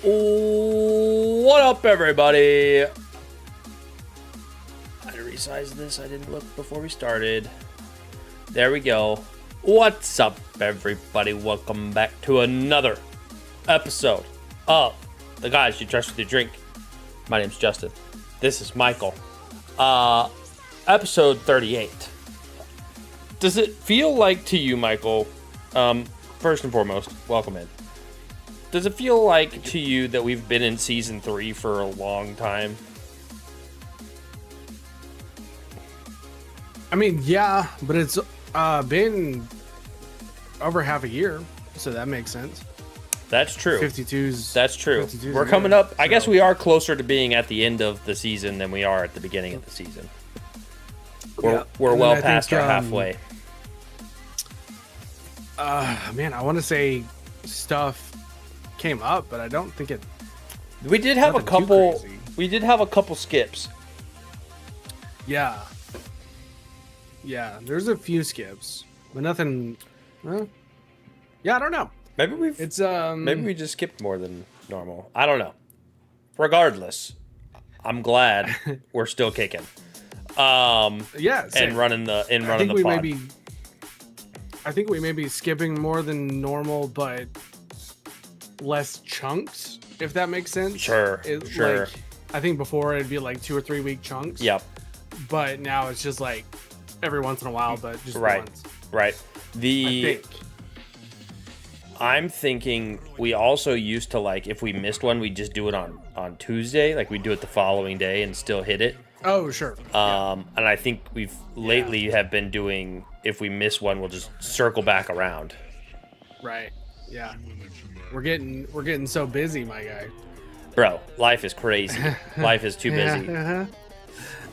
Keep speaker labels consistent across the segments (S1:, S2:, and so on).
S1: What up, everybody? I had to resize this. I didn't look before we started. There we go. What's up, everybody? Welcome back to another episode of The Guys You Trust With Your Drink. My name's Justin. This is Michael. Episode 38. Does it feel like to you, Michael, first and foremost, welcome in. Does it feel like to you that we've been in season 3 for a long time?
S2: I mean, yeah, but it's been over half a year, so that makes sense.
S1: That's true.
S2: 52's.
S1: That's true.
S2: 52's
S1: We're coming up. I
S2: so.
S1: guess we are closer to being at the end of the season than we are at the beginning of the season. We're well past our halfway.
S2: Man, I want to say stuff came up, but I don't think it.
S1: We did have a
S2: nothing too
S1: couple.
S2: crazy.
S1: We did have a couple skips.
S2: Yeah. Yeah, there's a few skips, but nothing. Yeah, I don't know.
S1: Maybe we've.
S2: It's
S1: Maybe we just skipped more than normal. I don't know. Regardless, I'm glad we're still kicking.
S2: Yeah, same.
S1: And running the
S2: I think we
S1: pod.
S2: I think we may be skipping more than normal, but less chunks, if that makes sense.
S1: Sure.
S2: Like, I think before it'd be like 2 or 3 week chunks.
S1: Yep.
S2: But now it's just like every once in a while, but just
S1: Right.
S2: once.
S1: Right.
S2: I think.
S1: I'm thinking we also used to, like, if we missed one, we'd just do it on Tuesday. Like, we'd do it the following day and still hit it.
S2: Oh, sure.
S1: And I think we've lately have been doing, if we miss one, we'll just circle back around.
S2: Right. Yeah. We're getting so busy, my guy.
S1: Bro, life is crazy. Life is too busy.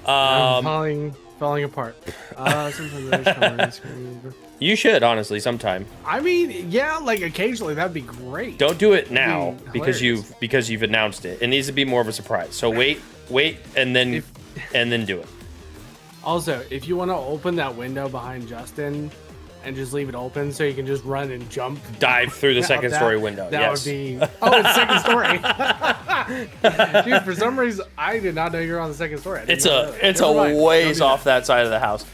S2: I'm falling apart. Sometimes I just come on.
S1: You should, honestly, sometime.
S2: I mean, yeah, like occasionally that'd be great.
S1: Don't do it now because
S2: hilarious.
S1: you've announced it. It needs to be more of a surprise. So wait, and then do it.
S2: Also, if you want to open that window behind Justin and just leave it open so you can just run and jump,
S1: Dive through the second story window.
S2: That
S1: Yes.
S2: would be. Oh, it's second story. Dude, for some reason, I did not know you were on the second story.
S1: It's a ways off that side of the house.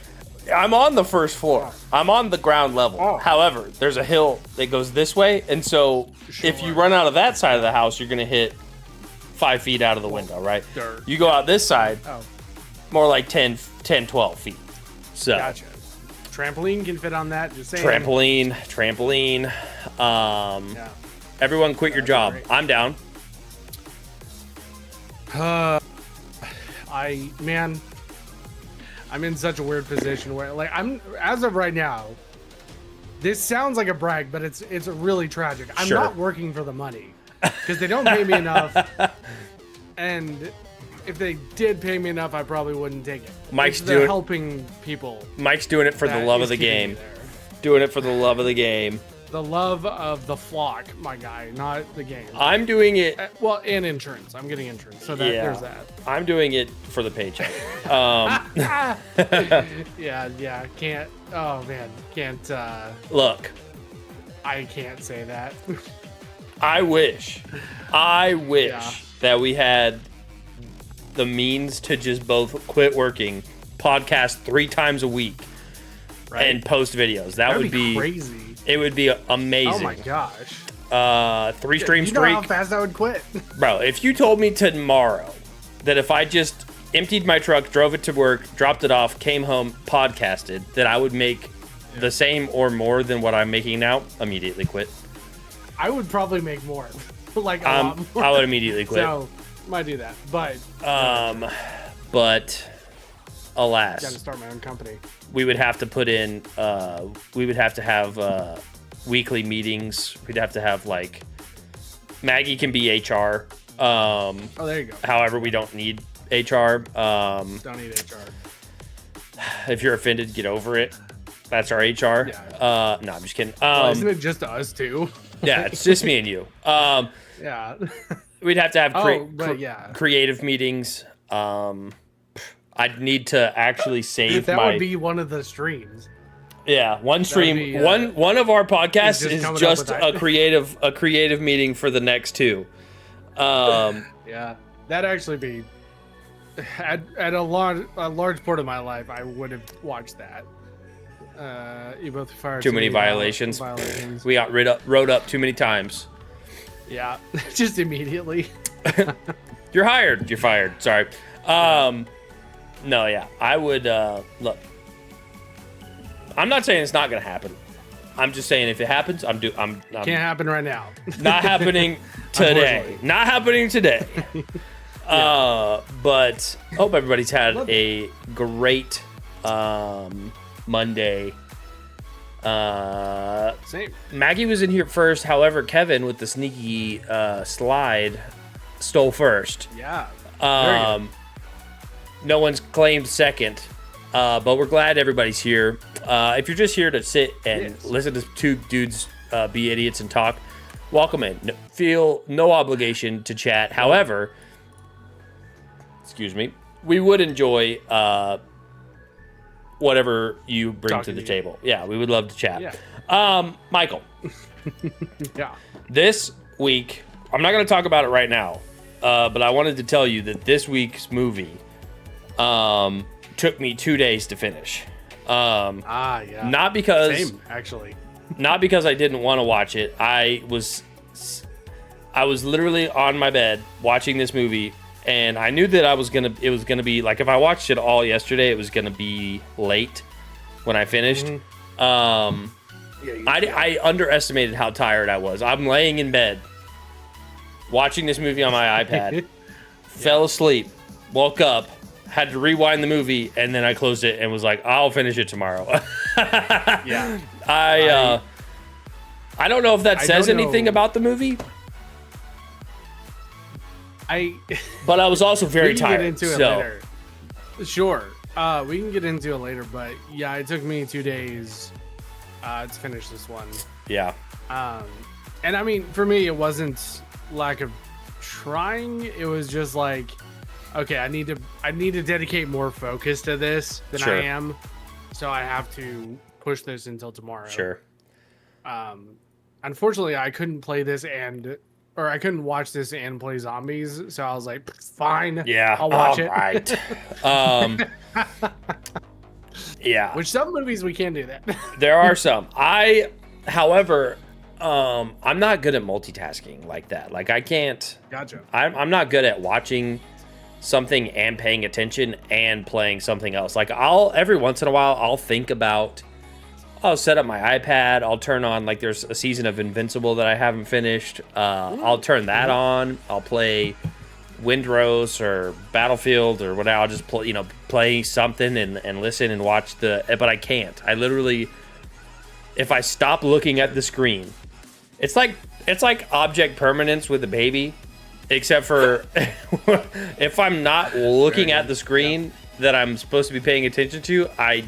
S1: I'm on the first floor. I'm on the ground level.
S2: Oh.
S1: However, there's a hill that goes this way, and so if you run out of that side of the house, you're gonna hit 5 feet out of the window, right?
S2: Dirt.
S1: You go out this side,
S2: Oh,
S1: more like 10, 12 feet. So
S2: gotcha. Trampoline can fit on that. Just saying.
S1: trampoline.
S2: Yeah.
S1: Everyone, quit your
S2: That'd be
S1: job.
S2: great.
S1: I'm down.
S2: I'm in such a weird position where, like, I'm as of right now. This sounds like a brag, but it's really tragic. I'm
S1: Sure.
S2: not working for the money because they don't pay me enough, and if they did pay me enough, I probably wouldn't take it. They're helping people.
S1: Mike's doing it for the
S2: that
S1: love
S2: is
S1: of the
S2: keeping me
S1: game.
S2: there.
S1: Doing it for the love of the game.
S2: The love of the flock, my guy, not the game.
S1: I'm doing it.
S2: Well, and insurance. I'm getting insurance, so that there's that.
S1: I'm doing it for the paycheck.
S2: Yeah. Can't. Oh man, can't.
S1: Look,
S2: I can't say that.
S1: I wish
S2: Yeah.
S1: that we had the means to just both quit working, podcast 3 times a week,
S2: Right?
S1: and post videos. That would be
S2: crazy.
S1: It would be amazing.
S2: Oh my gosh.
S1: 3 stream
S2: You know
S1: streak.
S2: how fast I would quit?
S1: Bro, if you told me tomorrow that if I just emptied my truck, drove it to work, dropped it off, came home, podcasted, that I would make the same or more than what I'm making now, immediately quit.
S2: I would probably make more. Like a lot more.
S1: I would immediately quit.
S2: So, might do that. But
S1: But alas,
S2: gotta start my own company.
S1: we would have to put in we would have to have weekly meetings. We'd have to have, like, Maggie can be HR.
S2: Oh, there you go.
S1: However, we don't need HR.
S2: Don't need HR.
S1: If you're offended, get over it. That's our HR.
S2: Yeah.
S1: No, I'm just kidding.
S2: Well, isn't it just us two?
S1: Yeah, it's just me and you.
S2: Yeah.
S1: We'd have to have
S2: yeah.
S1: creative meetings. I'd need to actually save
S2: That
S1: my.
S2: would be one of the streams.
S1: Yeah, one stream.
S2: be,
S1: one of our podcasts
S2: just
S1: is
S2: coming up
S1: just
S2: with
S1: a creative meeting for the next 2.
S2: Yeah, that'd actually be at a large part of my life. I would have watched that. Both fire
S1: too many violations. We got wrote up too many times.
S2: Yeah, just immediately.
S1: You're hired. You're fired. Sorry. No, yeah, I would look. I'm not saying it's not gonna happen. I'm just saying if it happens, I'm
S2: can't happen right now.
S1: Not happening today. Not happening today. Yeah. But hope everybody's had a great Monday.
S2: Same.
S1: Maggie was in here first. However, Kevin with the sneaky slide stole first.
S2: Yeah.
S1: No one's claimed second. But we're glad everybody's here. If you're just here to sit and listen to two dudes be idiots and talk, welcome in. Feel no obligation to chat. However, excuse me, we would enjoy whatever you bring to the table. Yeah, we would love to chat. Yeah. Michael.
S2: Yeah.
S1: This week, I'm not going to talk about it right now, but I wanted to tell you that this week's movie took me 2 days to finish.
S2: Yeah.
S1: Not because
S2: same, actually.
S1: Not because I didn't want to watch it. I was literally on my bed watching this movie, and I knew that it was gonna be like, if I watched it all yesterday, it was gonna be late when I finished. I underestimated how tired I was. I'm laying in bed watching this movie on my iPad, fell asleep, woke up, had to rewind the movie, and then I closed it and was like, I'll finish it tomorrow.
S2: Yeah.
S1: I don't know if that says anything about the movie. But I was also very tired.
S2: Get into it later. Sure. We can get into it later, but yeah, it took me 2 days to finish this one.
S1: Yeah.
S2: And I mean, for me, it wasn't lack of trying. It was just like, okay, I need to dedicate more focus to this than I am, so I have to push this until tomorrow.
S1: Sure.
S2: Unfortunately, I couldn't play this I couldn't watch this and play zombies, so I was like, fine.
S1: Yeah,
S2: I'll watch it.
S1: Right. Yeah.
S2: Which some movies we can do that.
S1: There are some. However, I'm not good at multitasking like that. Like, I can't.
S2: Gotcha.
S1: I'm not good at watching something and paying attention and playing something else. Like, every once in a while I'll think about, I'll set up my iPad, I'll turn on, like, there's a season of Invincible that I haven't finished. I'll turn that on. I'll play Windrose or Battlefield or whatever. I'll just play something and listen and watch but I can't. I literally, if I stop looking at the screen, it's like object permanence with a baby. Except for if I'm not looking at the screen that I'm supposed to be paying attention to, I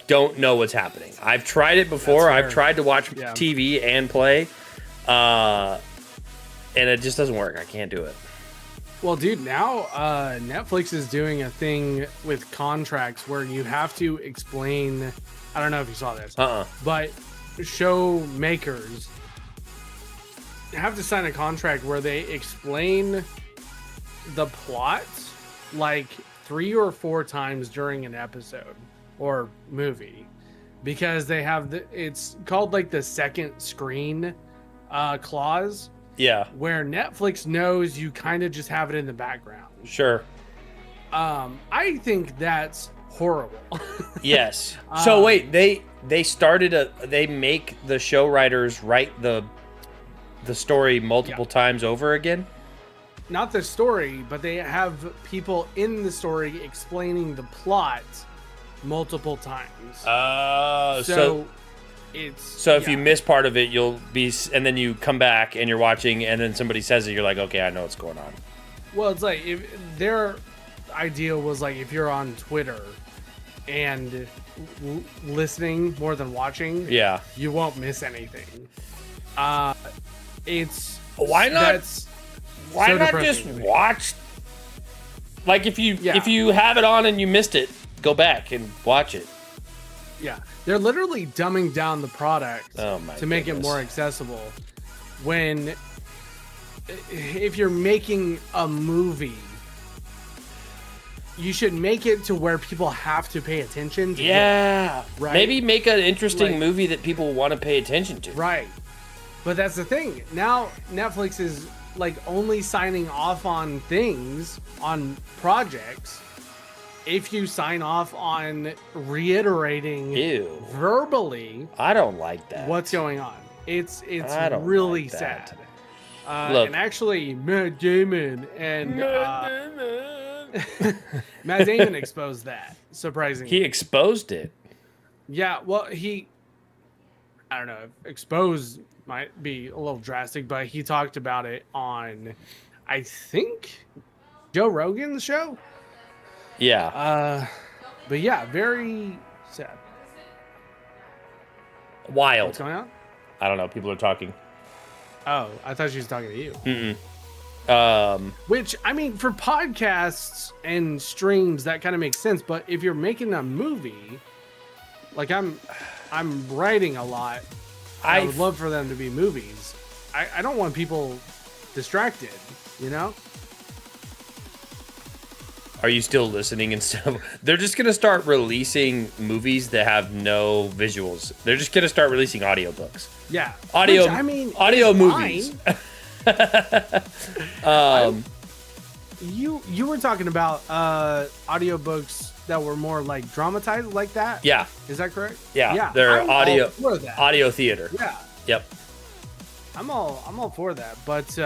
S1: don't know what's happening. I've tried it before. I've tried to watch TV and play, and it just doesn't work. I can't do it.
S2: Well, dude, now Netflix is doing a thing with contracts where you have to explain. I don't know if you saw this, but show makers have to sign a contract where they explain the plot like 3 or 4 times during an episode or movie, because they have it's called like the second screen clause.
S1: Yeah.
S2: Where Netflix knows you kind of just have it in the background.
S1: Sure.
S2: I think that's horrible.
S1: Yes. So wait, they make the show writers write the story multiple times over again?
S2: Not the story, but they have people in the story explaining the plot multiple times. So if you miss part of it, you'll be, and then you come back and you're watching, and then somebody says it, you're like, okay, I know what's going on. Well, it's like, if their idea was like, if you're on Twitter and listening more than watching, you won't miss anything.
S1: Why not just watch? Like, if you have it on and you missed it, go back and watch it.
S2: Yeah, they're literally dumbing down the product
S1: to
S2: make it more accessible. if you're making a movie, you should make it to where people have to pay attention to.
S1: Yeah.
S2: It, right?
S1: Maybe make an interesting movie that people want to pay attention to.
S2: Right. But that's the thing. Now Netflix is like only signing off on things, on projects, if you sign off on reiterating verbally.
S1: I don't like that.
S2: What's going on? It's really like sad.
S1: Look,
S2: and actually, Matt Damon and Matt Damon exposed that. Surprisingly,
S1: he exposed it.
S2: Yeah, well, I don't know. Exposed might be a little drastic, but he talked about it on, I think, Joe Rogan's show.
S1: Yeah.
S2: But yeah, very sad.
S1: Wild.
S2: What's going on?
S1: I don't know. People are talking.
S2: Oh, I thought she was talking to you.
S1: Mm-mm.
S2: Which, I mean, for podcasts and streams, that kind of makes sense. But if you're making a movie, like I'm writing a lot. I would love for them to be movies. I don't want people distracted, you know?
S1: Are you still listening and stuff? They're just going to start releasing movies that have no visuals. They're just going to start releasing audiobooks.
S2: Yeah.
S1: Audio,
S2: which, I mean,
S1: audio movies.
S2: You were talking about audiobooks that were more like dramatized like that?
S1: Yeah.
S2: Is that correct?
S1: Yeah. They're audio theater.
S2: Yeah.
S1: Yep.
S2: I'm all for that, but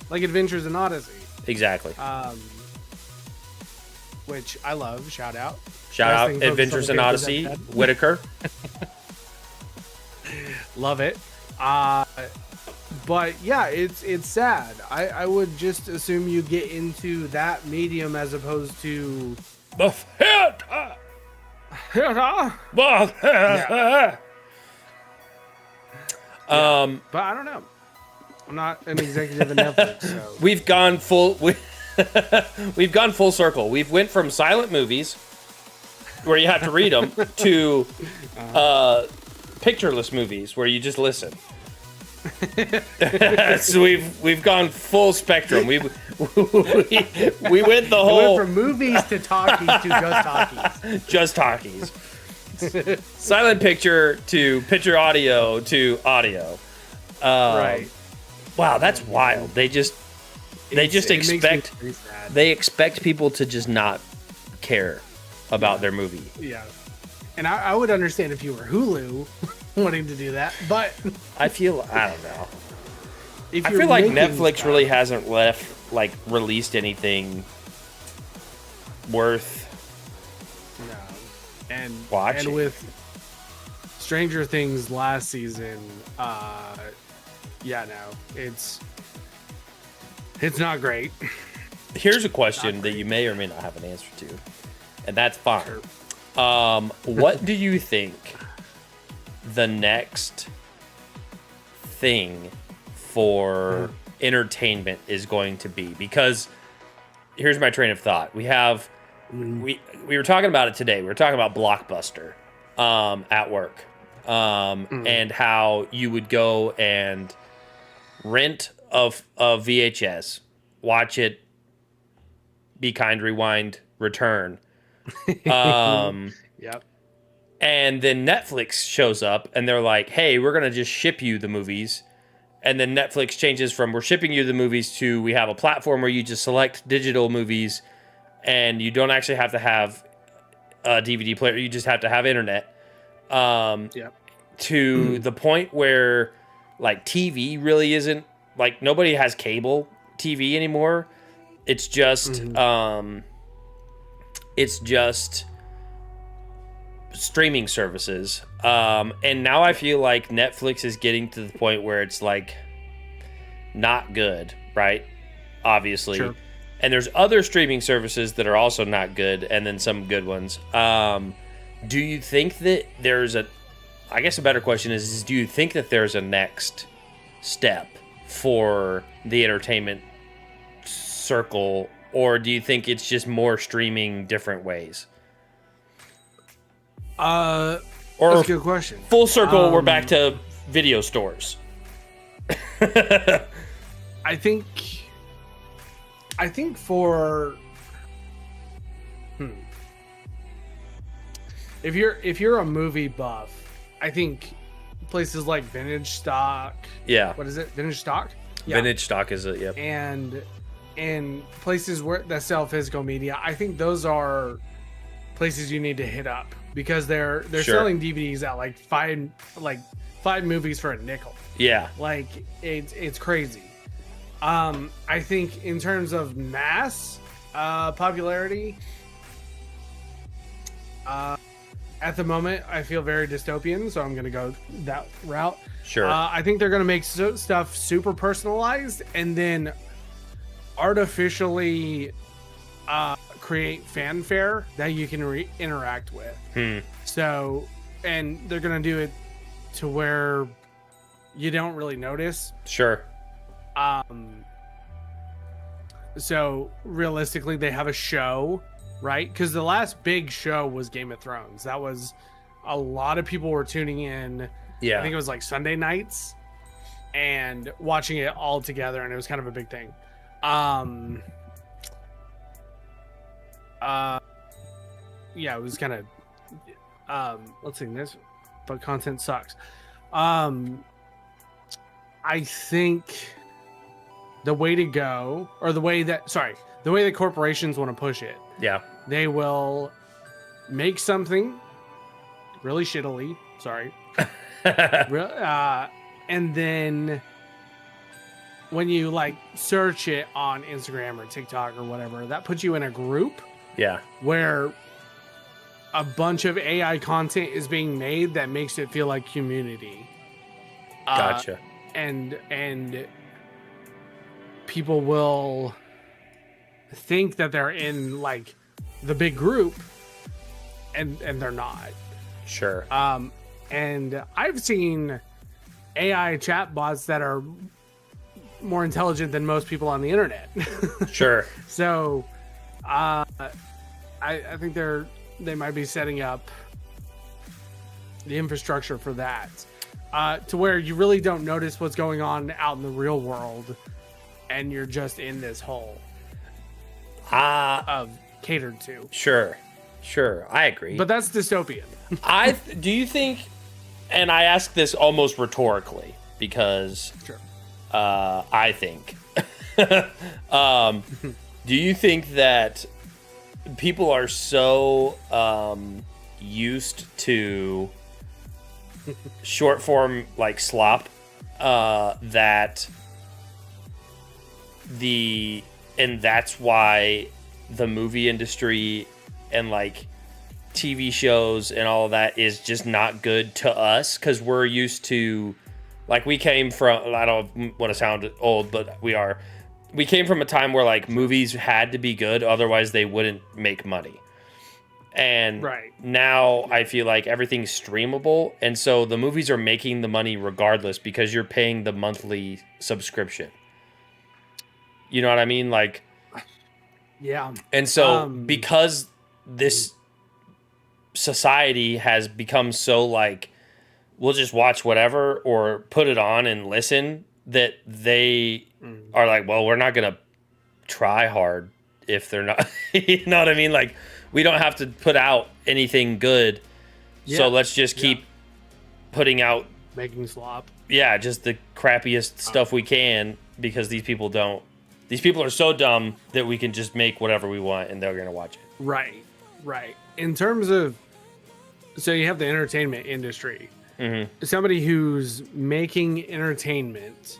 S2: like Adventures in Odyssey.
S1: Exactly.
S2: Which I love. Shout out.
S1: Shout out Adventures in Odyssey, Whitaker.
S2: Love it. But yeah, it's sad. I would just assume you get into that medium as opposed to
S1: the theater.
S2: Yeah. But I don't know. I'm not an executive at Netflix, so
S1: we've gone full circle. We've went from silent movies where you have to read them to pictureless movies where you just listen. So we've gone full spectrum. We went the whole
S2: from movies to talkies to just talkies.
S1: Just talkies. Silent picture to picture audio to audio.
S2: Right.
S1: Wow, that's wild. They just expect people to just not care about their movie.
S2: Yeah. And I would understand if you were Hulu wanting to do that, but
S1: I don't know. I feel like Netflix really hasn't released anything worth watching.
S2: And with Stranger Things last season, it's not great.
S1: Here's a question that you may or may not have an answer to, and that's fine. Sure. What do you think the next thing for entertainment is going to be? Because here's my train of thought. We were talking about it today. We were talking about Blockbuster at work, and how you would go and rent a VHS, watch it, be kind, rewind, return.
S2: Yep.
S1: And then Netflix shows up and they're like, hey, we're going to just ship you the movies. And then Netflix changes from we're shipping you the movies to we have a platform where you just select digital movies and you don't actually have to have a DVD player. You just have to have internet. To the point where like TV really isn't, like nobody has cable TV anymore. It's just streaming services. And now I feel like Netflix is getting to the point where it's like not good, right? Obviously. Sure. And there's other streaming services that are also not good, and then some good ones. Do you think that I guess a better question is do you think that there's a next step for the entertainment circle, or do you think it's just more streaming different ways?
S2: That's a good question.
S1: Full circle, we're back to video stores.
S2: I think for if you're a movie buff, I think places like Vintage Stock.
S1: Yeah.
S2: What is it? Vintage Stock? Yeah.
S1: Vintage Stock is it, yep.
S2: And places that sell physical media, I think those are places you need to hit up because they're
S1: Sure.
S2: selling DVDs at like five movies for a nickel.
S1: Yeah.
S2: Like it's crazy. I think in terms of mass popularity, at the moment I feel very dystopian, so I'm gonna go that route.
S1: Sure.
S2: I think they're gonna make stuff super personalized and then artificially create fanfare that you can interact with. So, and they're gonna do it to where you don't really notice.
S1: Sure.
S2: So realistically, they have a show, right? Because the last big show was Game of Thrones. That was a lot of people were tuning in.
S1: Yeah.
S2: I think it was like Sunday nights and watching it all together, and it was kind of a big thing. Yeah, it was kind of let's see this, but content sucks. I think the way to go, or the way that corporations want to push it,
S1: Yeah.
S2: they will make something really shittily, and then when you like search it on Instagram or TikTok or whatever, that puts you in a group
S1: Yeah.
S2: where a bunch of AI content is being made that makes it feel like community.
S1: Gotcha.
S2: And people will think that they're in like the big group and they're not.
S1: Sure.
S2: And I've seen AI chatbots that are more intelligent than most people on the internet.
S1: Sure.
S2: So I think they might be setting up the infrastructure for that, to where you really don't notice what's going on out in the real world, and you're just in this hole of catered to.
S1: Sure. I agree.
S2: But that's dystopian.
S1: Do you think, and I ask this almost rhetorically because
S2: Sure.
S1: I think, do you think that people are so used to short form like slop that that's why the movie industry and like TV shows and all of that is just not good to us because we're used to, like, we came from, I don't want to sound old, but we came from a time where like movies had to be good, otherwise they wouldn't make money. And
S2: Right.
S1: now I feel like everything's streamable, and so the movies are making the money regardless because you're paying the monthly subscription. You know what I mean? Like,
S2: Yeah.
S1: and so because this society has become so like, we'll just watch whatever or put it on and listen, that they are like, well, we're not gonna try hard if they're not. You know what I mean? Like, we don't have to put out anything good, so let's just keep putting out,
S2: making slop.
S1: Yeah, just the crappiest stuff we can, because these people don't. These people are so dumb that we can just make whatever we want and they're gonna watch it.
S2: Right. In terms of, so you have the entertainment industry.
S1: Mm-hmm.
S2: Somebody who's making entertainment,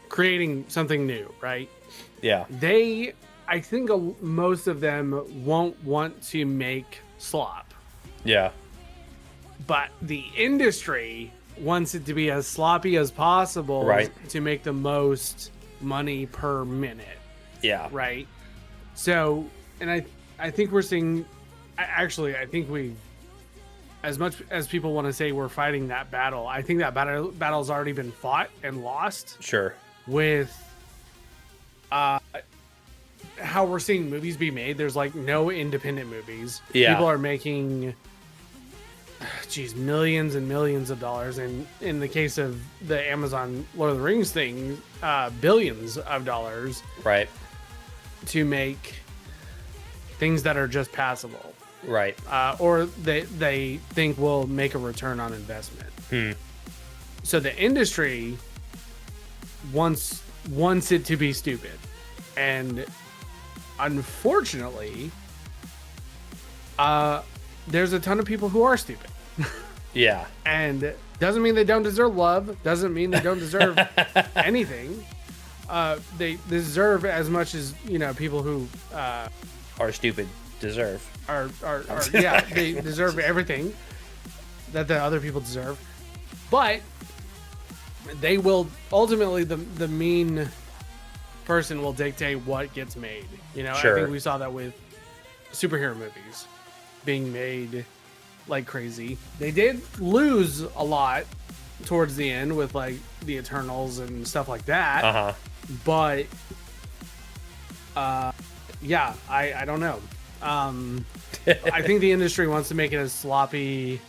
S2: creating something new, right?
S1: Yeah.
S2: I think most of them won't want to make slop.
S1: Yeah.
S2: But the industry wants it to be as sloppy as possible,
S1: right,
S2: to make the most money per minute.
S1: Yeah.
S2: Right. So, and I think we're seeing, I think we, as much as people want to say we're fighting that battle, I think that battle's already been fought and lost.
S1: Sure.
S2: With how we're seeing movies be made. There's like no independent movies.
S1: Yeah.
S2: People are making geez, millions and millions of dollars, and in the case of the Amazon Lord of the Rings thing, billions of dollars,
S1: right,
S2: to make things that are just passable,
S1: right,
S2: or they think will make a return on investment. So the industry wants it to be stupid, and unfortunately, there's a ton of people who are stupid.
S1: Yeah.
S2: And doesn't mean they don't deserve love. Doesn't mean they don't deserve anything. They deserve as much as, people who
S1: are stupid deserve.
S2: Are yeah, they deserve everything that the other people deserve. But they will ultimately, the mean person will dictate what gets made.
S1: Sure.
S2: I think we saw that with superhero movies being made like crazy. They did lose a lot towards the end with like the Eternals and stuff like that. But yeah, I don't know. I think the industry wants to make it as sloppy.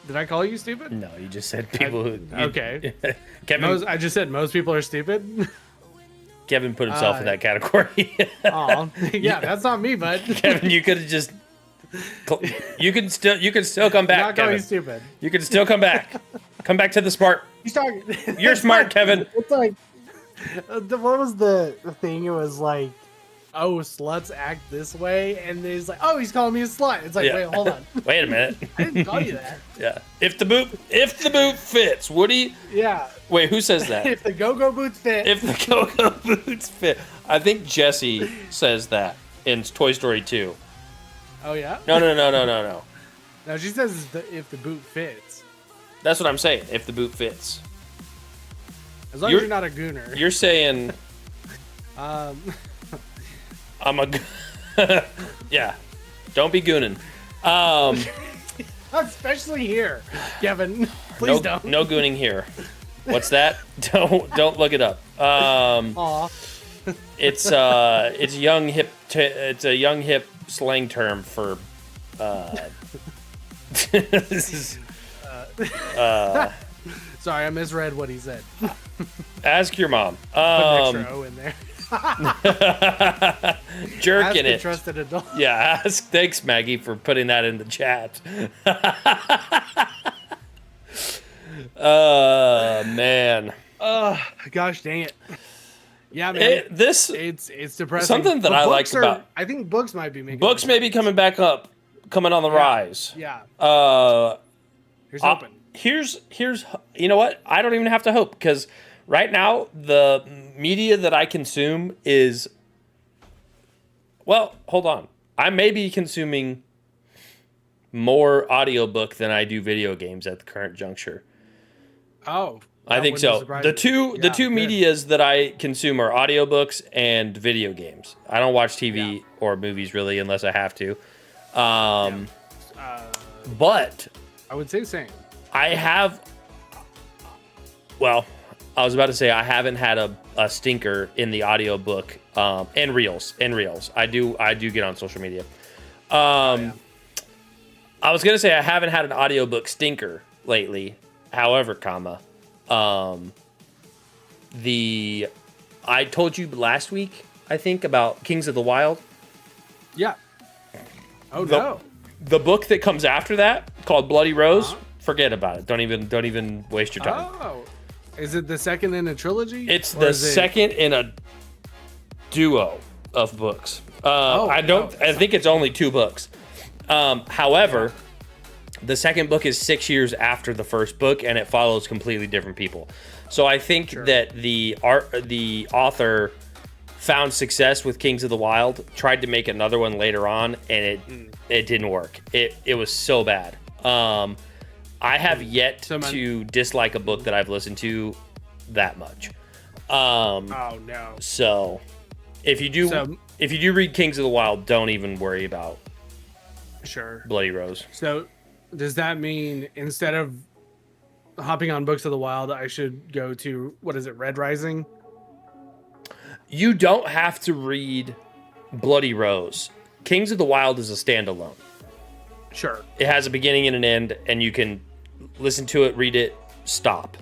S2: Did I call you stupid?
S1: No, you just said people who.
S2: Okay.
S1: Kevin.
S2: I just said most people are stupid.
S1: Kevin put himself in that category.
S2: Oh, yeah, that's not me, bud.
S1: Kevin, you could have just. You can still come back.
S2: Not calling
S1: Kevin.
S2: you stupid.
S1: You can still come back. Come back to the smart.
S2: He's talking.
S1: You're smart, Kevin.
S2: It's like, what was the thing? It was like, oh, sluts act this way, and he's like, oh, he's calling me a slut. It's like,
S1: Yeah.
S2: wait, hold on.
S1: Wait a minute.
S2: I didn't call you that.
S1: Yeah. If the boot fits, Woody.
S2: Yeah.
S1: Wait, who says that?
S2: If the go-go boots fit.
S1: If the go-go boots fit. I think Jessie says that in Toy Story 2.
S2: Oh yeah.
S1: No.
S2: No, she says if the boot fits.
S1: That's what I'm saying. If the boot fits.
S2: As long as you're not a gooner.
S1: You're saying. I'm a. Yeah. Don't be gooning.
S2: Especially here, Kevin. Please don't.
S1: No gooning here. What's that? Don't look it up.
S2: Aw.
S1: It's a young hip slang term for. This is.
S2: Sorry, I misread what he said.
S1: Ask your mom.
S2: Put an extra O in there.
S1: Jerking
S2: ask a
S1: it.
S2: trusted adult.
S1: Yeah, ask. Thanks, Maggie, for putting that in the chat. Man.
S2: Gosh dang it. Yeah, man. It's depressing.
S1: Something that I like about.
S2: I think books might be making.
S1: Books may be coming on the rise.
S2: Yeah.
S1: Here's hoping. Here's you know what? I don't even have to hope, because right now the media that I consume is, well, hold on. I may be consuming more audiobook than I do video games at the current juncture.
S2: Oh.
S1: I think so. The two medias that I consume are audiobooks and video games. I don't watch TV or movies really unless I have to. But
S2: I would say the same.
S1: I have. Well, I was about to say I haven't had a stinker in the audiobook and reels. I do get on social media. I was gonna say I haven't had an audiobook stinker lately. However, I told you last week, I think, about Kings of the Wild.
S2: Yeah. Oh no.
S1: The book that comes after that, called Bloody Rose, forget about it. Don't even waste your time.
S2: Oh. Is it the second in a trilogy?
S1: It's the second in a duo of books. I think it's only 2 books. However, the second book is 6 years after the first book, and it follows completely different people. So I think that the author found success with Kings of the Wild, tried to make another one later on, and it didn't work. It was so bad. I have yet to dislike a book that I've listened to that much.
S2: Oh no.
S1: So if you do read Kings of the Wild, don't even worry about Bloody Rose.
S2: So does that mean instead of hopping on Books of the Wild, I should go to, what is it, Red Rising?
S1: You don't have to read Bloody Rose. Kings of the Wild is a standalone.
S2: Sure.
S1: It has a beginning and an end, and you can listen to it, read it, stop.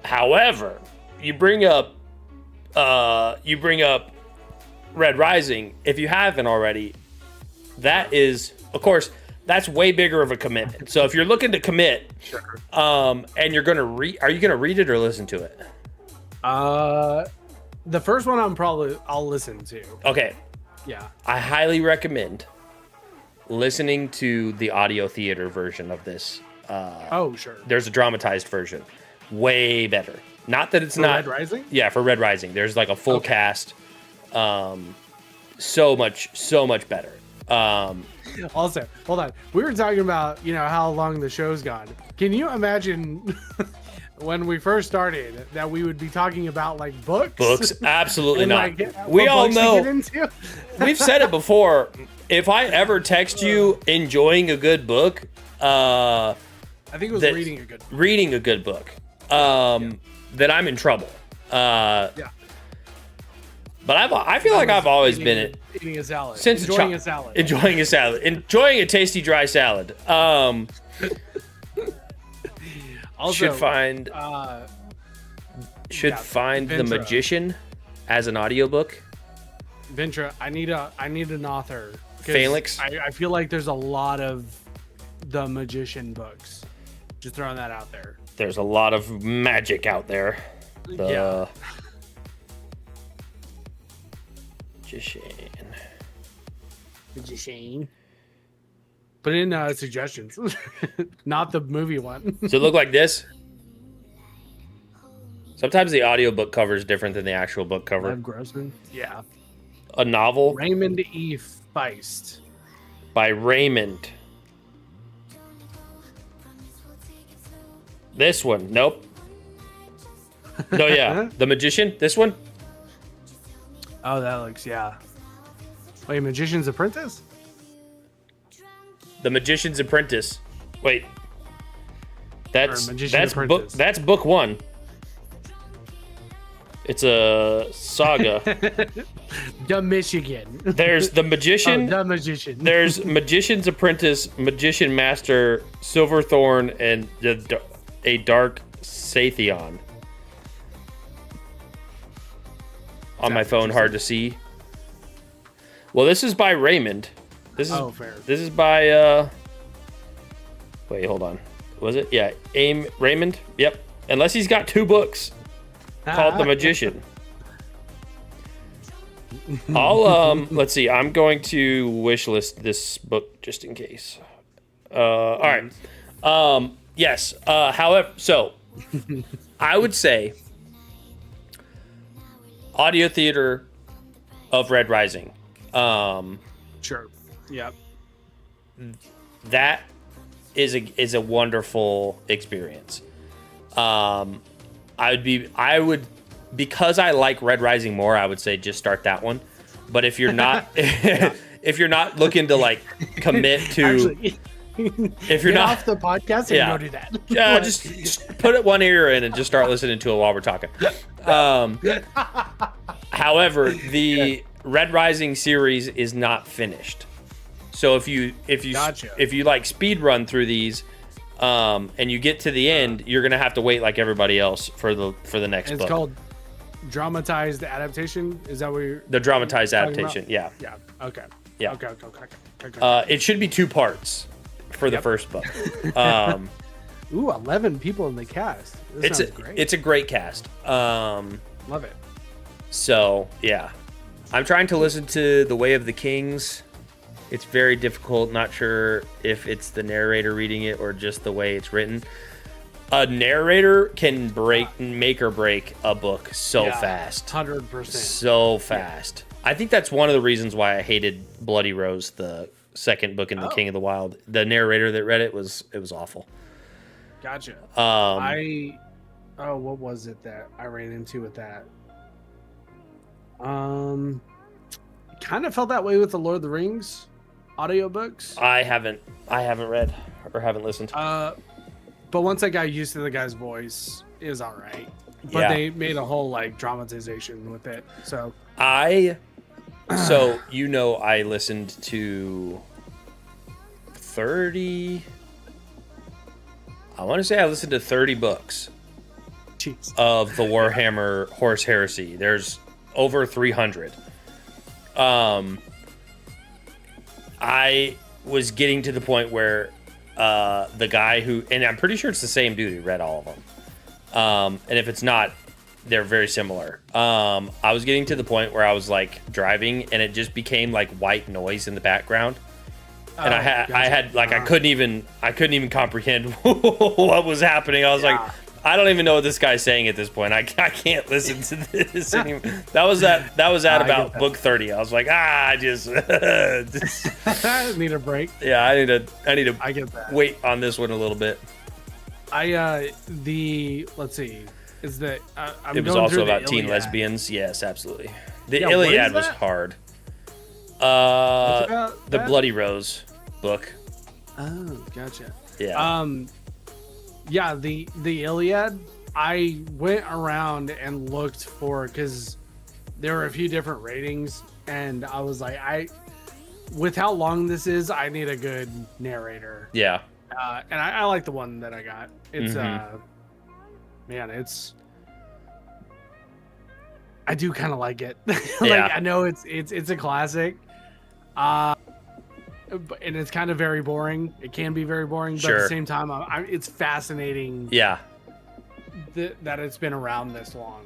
S1: However, you bring up Red Rising. If you haven't already, that is, of course, that's way bigger of a commitment. So if you're looking to commit,
S2: sure.
S1: And you're gonna are you gonna read it or listen to it?
S2: The first one I'll listen to.
S1: Okay.
S2: Yeah.
S1: I highly recommend listening to the audio theater version of this.
S2: Sure.
S1: There's a dramatized version. Way better. Not that it's not
S2: Red Rising?
S1: Yeah, for Red Rising. There's like a full cast. So much better.
S2: Also, hold on. We were talking about, how long the show's gone. Can you imagine when we first started that we would be talking about like books?
S1: Books? Absolutely not.
S2: Like,
S1: we all know. We've said it before. If I ever text you enjoying a good book,
S2: I think it was reading a good book.
S1: Then I'm in trouble.
S2: Yeah.
S1: But I feel like I've always been
S2: eating a salad.
S1: Enjoying a salad. Enjoying a tasty dry salad. Also, should find The Magician as an audiobook.
S2: Ventra, I need an author.
S1: Phalanx.
S2: I feel like there's a lot of The Magician books. Just throwing that out there.
S1: There's a lot of magic out there.
S2: Yeah. Magician. Put in suggestions. Not the movie one.
S1: Does it look like this? Sometimes the audiobook cover is different than the actual book cover.
S2: Lev Grossman? Yeah.
S1: A novel?
S2: Raymond E. Feist.
S1: By Raymond. This one. Nope. No, yeah. The Magician? This one?
S2: Oh, that looks, yeah. Wait, Magician's Apprentice?
S1: The Magician's Apprentice. Wait. That's book. That's book one. It's a saga.
S2: The Michigan.
S1: There's the Magician.
S2: The Magician.
S1: There's Magician's Apprentice, Magician Master, Silverthorn, and a Dark Sathion. On my phone, hard to see. Well, this is by Raymond. This is
S2: fair.
S1: This is by wait, hold on. Was it? Yeah, Raymond. Yep. Unless he's got two books called The Magician. I'll let's see. I'm going to wish list this book just in case. All right. Yes. However, so I would say audio theater of Red Rising.
S2: Sure. Yep.
S1: That is a wonderful experience. I would because I like Red Rising more, I would say just start that one. But if you're not if you're not looking to like commit to
S2: Actually,
S1: if you're
S2: get
S1: not
S2: off the podcast and go do that.
S1: just put it one ear in and just start listening to it while we're talking. However, the Red Rising series is not finished. So if you like speed run through these and you get to the end, you're gonna have to wait like everybody else for the next book.
S2: It's called dramatized adaptation. Is that what you're
S1: the dramatized adaptation? Yeah.
S2: Yeah. Okay.
S1: Yeah.
S2: Okay.
S1: It should be 2 parts for the first book.
S2: Ooh, 11 people in the cast. This sounds great.
S1: It's a great cast.
S2: Love it.
S1: So yeah, I'm trying to listen to The Way of the Kings. It's very difficult. Not sure if it's the narrator reading it or just the way it's written. A narrator can make or break a book so fast.
S2: 100%.
S1: So fast. Yeah. I think that's one of the reasons why I hated Bloody Rose, the second book in the King of the Wild. The narrator that read it was awful.
S2: Gotcha. What was it that I ran into with that? Kind of felt that way with the Lord of the Rings audiobooks.
S1: I haven't read or haven't listened.
S2: But once I got used to the guy's voice, it was all right. But they made a whole like dramatization with it. So
S1: I listened to 30. I want to say I listened to 30 books
S2: Jeez.
S1: of the Warhammer Horse Heresy. There's over 300. I was getting to the point where the guy who, and I'm pretty sure it's the same dude who read all of them. And if it's not, they're very similar. I was getting to the point where I was like driving and it just became like white noise in the background. And
S2: Gotcha.
S1: I had like, I couldn't even comprehend what was happening. I was like, I don't even know what this guy's saying at this point. I can't listen to this anymore. That was at about book 30. I was like, I just
S2: need a break.
S1: Yeah, I need to
S2: I get that.
S1: wait on this one a little bit.
S2: Let's see. Is that I'm
S1: It was
S2: going
S1: also
S2: through the
S1: about teen
S2: Iliad.
S1: lesbians. Yes, absolutely. The
S2: Yeah, what
S1: Iliad
S2: is
S1: was
S2: that?
S1: hard.
S2: about
S1: The
S2: that?
S1: Bloody Rose book.
S2: Oh, gotcha.
S1: Yeah.
S2: Yeah, the Iliad, I went around and looked for, because there were a few different ratings, and I was like, with how long this is, I need a good narrator.
S1: Yeah.
S2: And I like the one that I got. It's
S1: Mhm.
S2: Man, I do kind of like it.
S1: Yeah.
S2: I know it's a classic. And it's kind of very boring. It can be very boring, but at
S1: Sure.
S2: the same time, it's fascinating
S1: Yeah.
S2: that it's been around this long,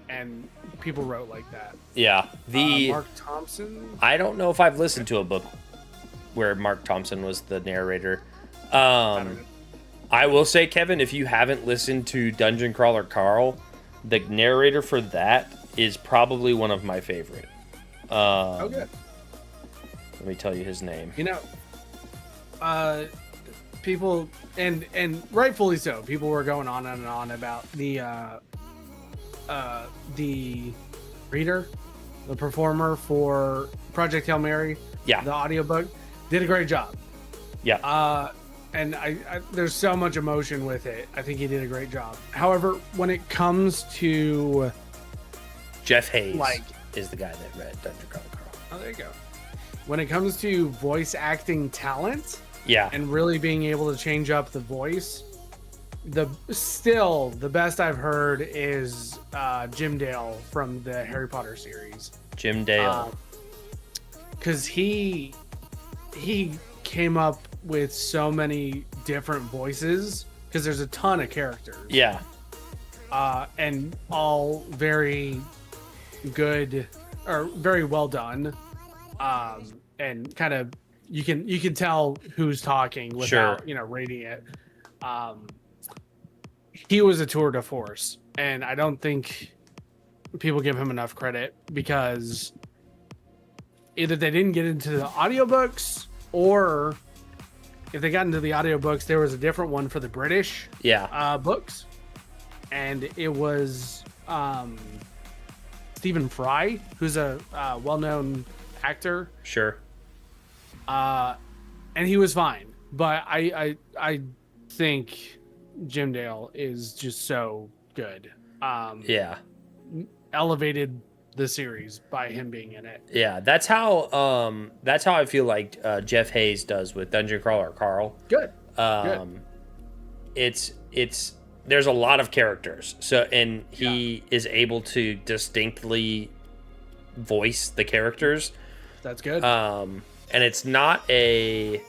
S2: and people wrote like that.
S1: Yeah.
S2: Mark Thompson.
S1: I don't know if I've listened to a book where Mark Thompson was the narrator.
S2: I don't know.
S1: I will say, Kevin, if you haven't listened to Dungeon Crawler Carl, the narrator for that is probably one of my favorite.
S2: Okay.
S1: Let me tell you his name.
S2: You know, people, and rightfully so, people were going on and on about the reader, the performer for Project Hail Mary.
S1: Yeah.
S2: The audiobook did a great job.
S1: Yeah.
S2: And I there's so much emotion with it. I think he did a great job. However, when it comes to
S1: Jeff Hayes
S2: like-
S1: is the guy that read Dungeon Crawler Carl.
S2: oh, there you go. When it comes to voice acting talent
S1: Yeah.
S2: and really being able to change up the voice, the best I've heard is Jim Dale from the Harry Potter series.
S1: Jim Dale.
S2: Because he came up with so many different voices, because there's a ton of characters.
S1: Yeah.
S2: And all very good or very well done. And kind of you can tell who's talking without rating it. He was a tour de force, and I don't think people give him enough credit, because either they didn't get into the audiobooks, or if they got into the audiobooks, there was a different one for the British books, and it was Stephen Fry, who's a well-known actor.
S1: Sure.
S2: And he was fine, but I think Jim Dale is just so good.
S1: Yeah.
S2: Elevated the series by him being in it.
S1: Yeah. That's how I feel like Jeff Hayes does with Dungeon Crawler Carl.
S2: Good.
S1: It's there's a lot of characters, so and he is able to distinctly voice the characters.
S2: That's good.
S1: And it's not a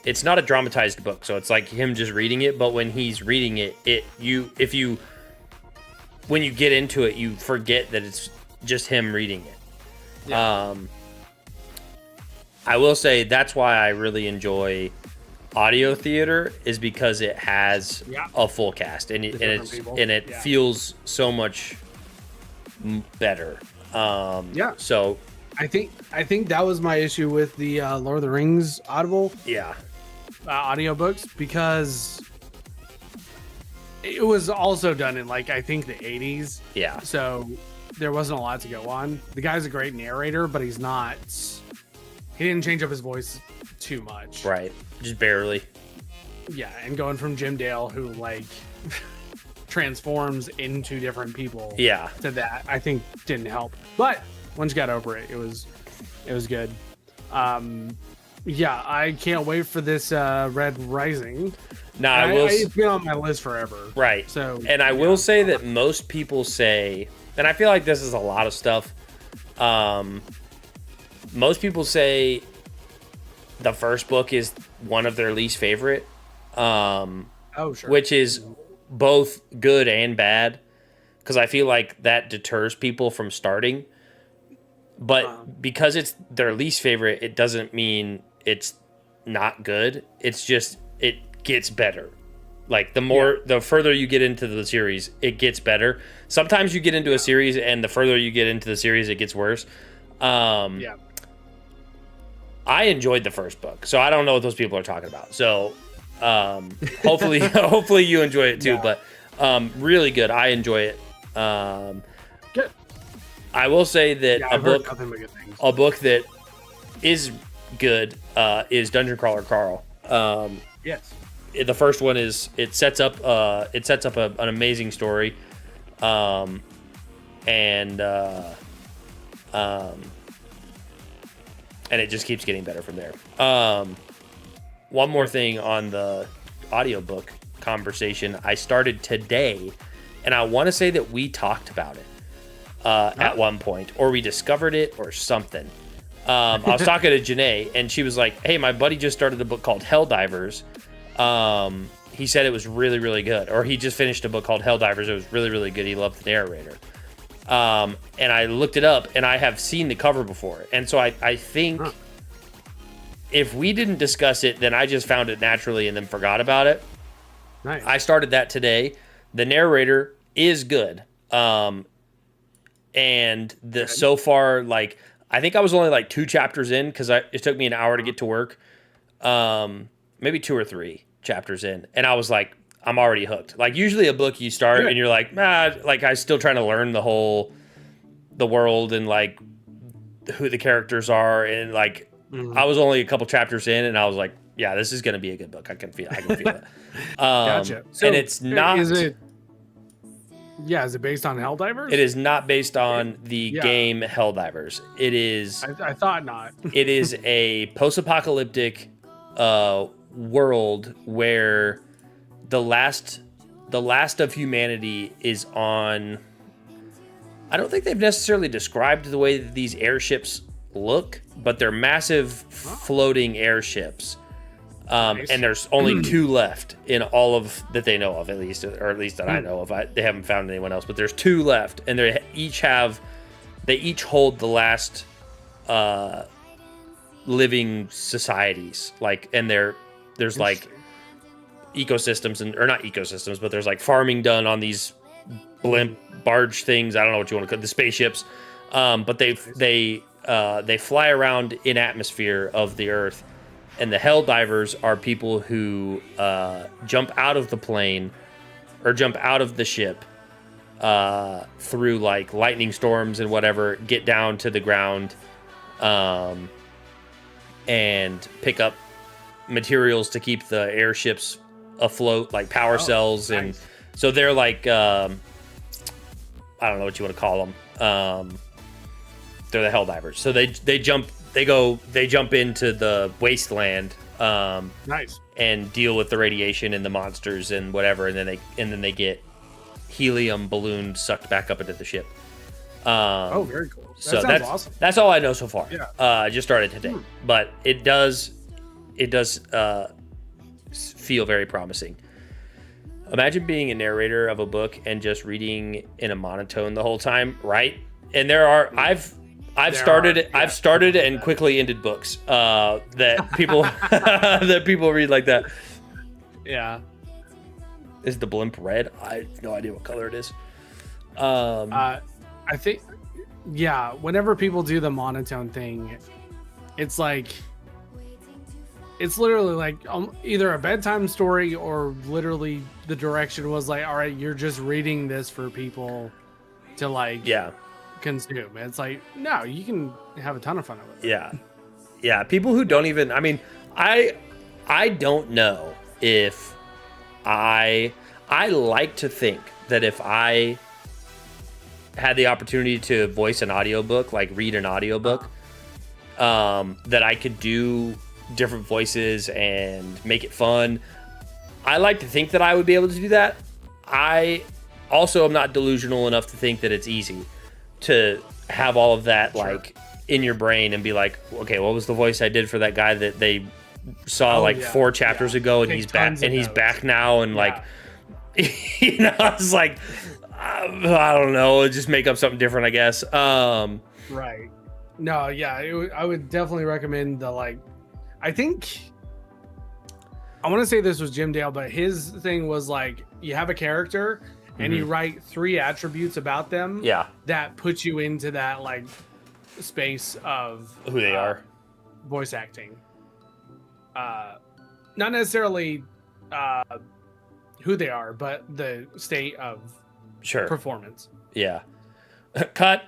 S1: dramatized book, so it's like him just reading it, but when he's reading it, when you get into it, you forget that it's just him reading it.
S2: Yeah.
S1: I will say that's why I really enjoy audio theater, is because it has a full cast, and it feels so much better. So
S2: I think that was my issue with the Lord of the Rings Audible audiobooks, because it was also done in I think the 80s.
S1: Yeah.
S2: So there wasn't a lot to go on. The guy's a great narrator, but he didn't change up his voice too much.
S1: Right. Just barely.
S2: Yeah, and going from Jim Dale, who transforms into different people.
S1: Yeah.
S2: To that, I think didn't help. But once you got over it, it was good. Yeah, I can't wait for this Red Rising.
S1: Now,
S2: it's been on my list forever.
S1: Right.
S2: So,
S1: and I will say that most people say, and I feel like this is a lot of stuff. Most people say the first book is one of their least favorite.
S2: Sure.
S1: Which is both good and bad, because I feel like that deters people from starting. But because it's their least favorite, it doesn't mean it's not good. It's just it gets better. Like the further you get into the series, it gets better. Sometimes you get into a series, and the further you get into the series, it gets worse. I enjoyed the first book, so I don't know what those people are talking about. So hopefully you enjoy it too. But really good. I enjoy it.
S2: Good.
S1: I will say that a book that is good is Dungeon Crawler Carl.
S2: Yes.
S1: The first one it sets up an amazing story, and it just keeps getting better from there. One more thing on the audiobook conversation, I started today, and I want to say that we talked about it at one point, or we discovered it, or something. I was talking to Janae, and she was like, "Hey, my buddy just started a book called Helldivers. He said it was really, really good." Or he just finished a book called Helldivers. It was really, really good. He loved the narrator. And I looked it up, and I have seen the cover before. And so I think if we didn't discuss it, then I just found it naturally and then forgot about it.
S2: Nice.
S1: I started that today. The narrator is good. And so far, like, I think I was only like 2 chapters in, because it took me an hour to get to work. Maybe 2 or 3 chapters in. And I was like, I'm already hooked. Like, usually a book you start and you're like, like, I'm still trying to learn the world and like who the characters are. And like, I was only a couple chapters in, and I was like, yeah, this is going to be a good book. I can feel it.
S2: Gotcha. So
S1: and it's not.
S2: Is it based on Helldivers?
S1: It is not based on the game Helldivers. It is.
S2: I thought not.
S1: It is a post-apocalyptic world where the last of humanity is on. I don't think they've necessarily described the way that these airships look, but they're massive floating airships.
S2: Nice.
S1: And there's only 2 left in all of that they know of, at least that I know of. They haven't found anyone else, but there's 2 left, and they each hold the last living societies. Like, and there's like ecosystems or not ecosystems, but there's like farming done on these blimp barge things. I don't know what you want to call the spaceships, but they fly around in atmosphere of the Earth. And the Helldivers are people who jump out of the plane or jump out of the ship through like lightning storms and whatever, get down to the ground and pick up materials to keep the airships afloat, like power cells. And so they're like, I don't know what you want to call them. They're the Helldivers. So they jump into the wasteland,
S2: nice,
S1: and deal with the radiation and the monsters and whatever, and then they get helium balloon sucked back up into the ship.
S2: Very cool. That's awesome.
S1: That's all I know so far.
S2: Yeah.
S1: I just started today, but it does feel very promising. Imagine being a narrator of a book and just reading in a monotone the whole time, right? And I've started and quickly ended books that people read like that.
S2: Yeah.
S1: Is the blimp red? I have no idea what color it is.
S2: I think, whenever people do the monotone thing, it's literally like either a bedtime story, or literally the direction was like, all right, you're just reading this for people to like consume. It's like, no, you can have a ton of fun with it.
S1: Yeah, people who don't even, I mean, I don't know if I like to think that if I had the opportunity to voice an audiobook, like read an audiobook, that I could do different voices and make it fun. I like to think that I would be able to do that. I also am not delusional enough to think that it's easy to have all of that like in your brain and be like, okay, what was the voice I did for that guy that they saw 4 chapters ago, and he's back now, and like, you know, it's like, I don't know, just make up something different, I guess.
S2: Right. No, yeah, I would definitely recommend the I think I want to say this was Jim Dale, but his thing was like, you have a character and you write 3 attributes about them.
S1: Yeah.
S2: That puts you into that like space of
S1: who they are,
S2: voice acting. Not necessarily who they are, but the state of performance.
S1: Yeah. Cut.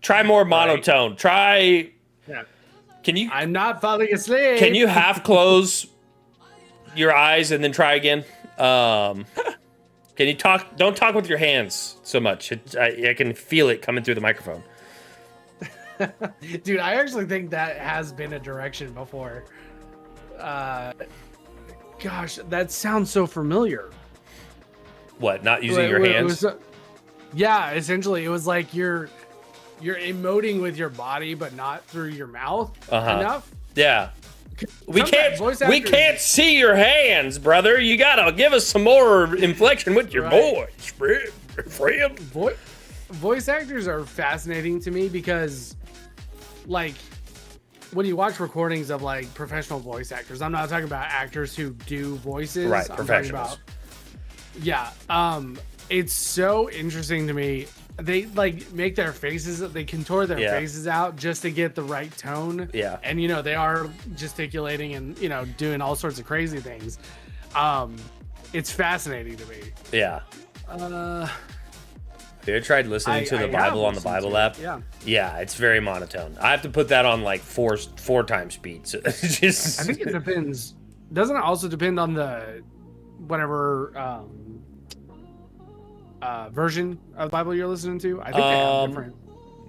S1: Try more monotone. Right. Try. Yeah. Can you?
S2: I'm not falling asleep.
S1: Can you half close your eyes and then try again? Can you talk? Don't talk with your hands so much. I can feel it coming through the microphone.
S2: Dude, I actually think that has been a direction before. Gosh, that sounds so familiar.
S1: What? Not using your hands?
S2: Yeah, essentially, it was like you're emoting with your body, but not through your mouth enough.
S1: Yeah. We can't see your hands, brother. You gotta give us some more inflection with your voice, friend.
S2: Voice actors are fascinating to me because, like, when you watch recordings of like professional voice actors, I'm not talking about actors who do voices.
S1: Right,
S2: I'm
S1: professionals.
S2: It's so interesting to me. They like make their faces, they contort their faces out just to get the right tone.
S1: Yeah.
S2: And you know, they are gesticulating and, you know, doing all sorts of crazy things. It's fascinating to me.
S1: Yeah. Have you ever tried listening to the Bible on the Bible app?
S2: Yeah.
S1: Yeah, it's very monotone. I have to put that on like four times speed. So it's just...
S2: I think it depends. Doesn't it also depend on the whatever version of the Bible you're listening to? I think they have different.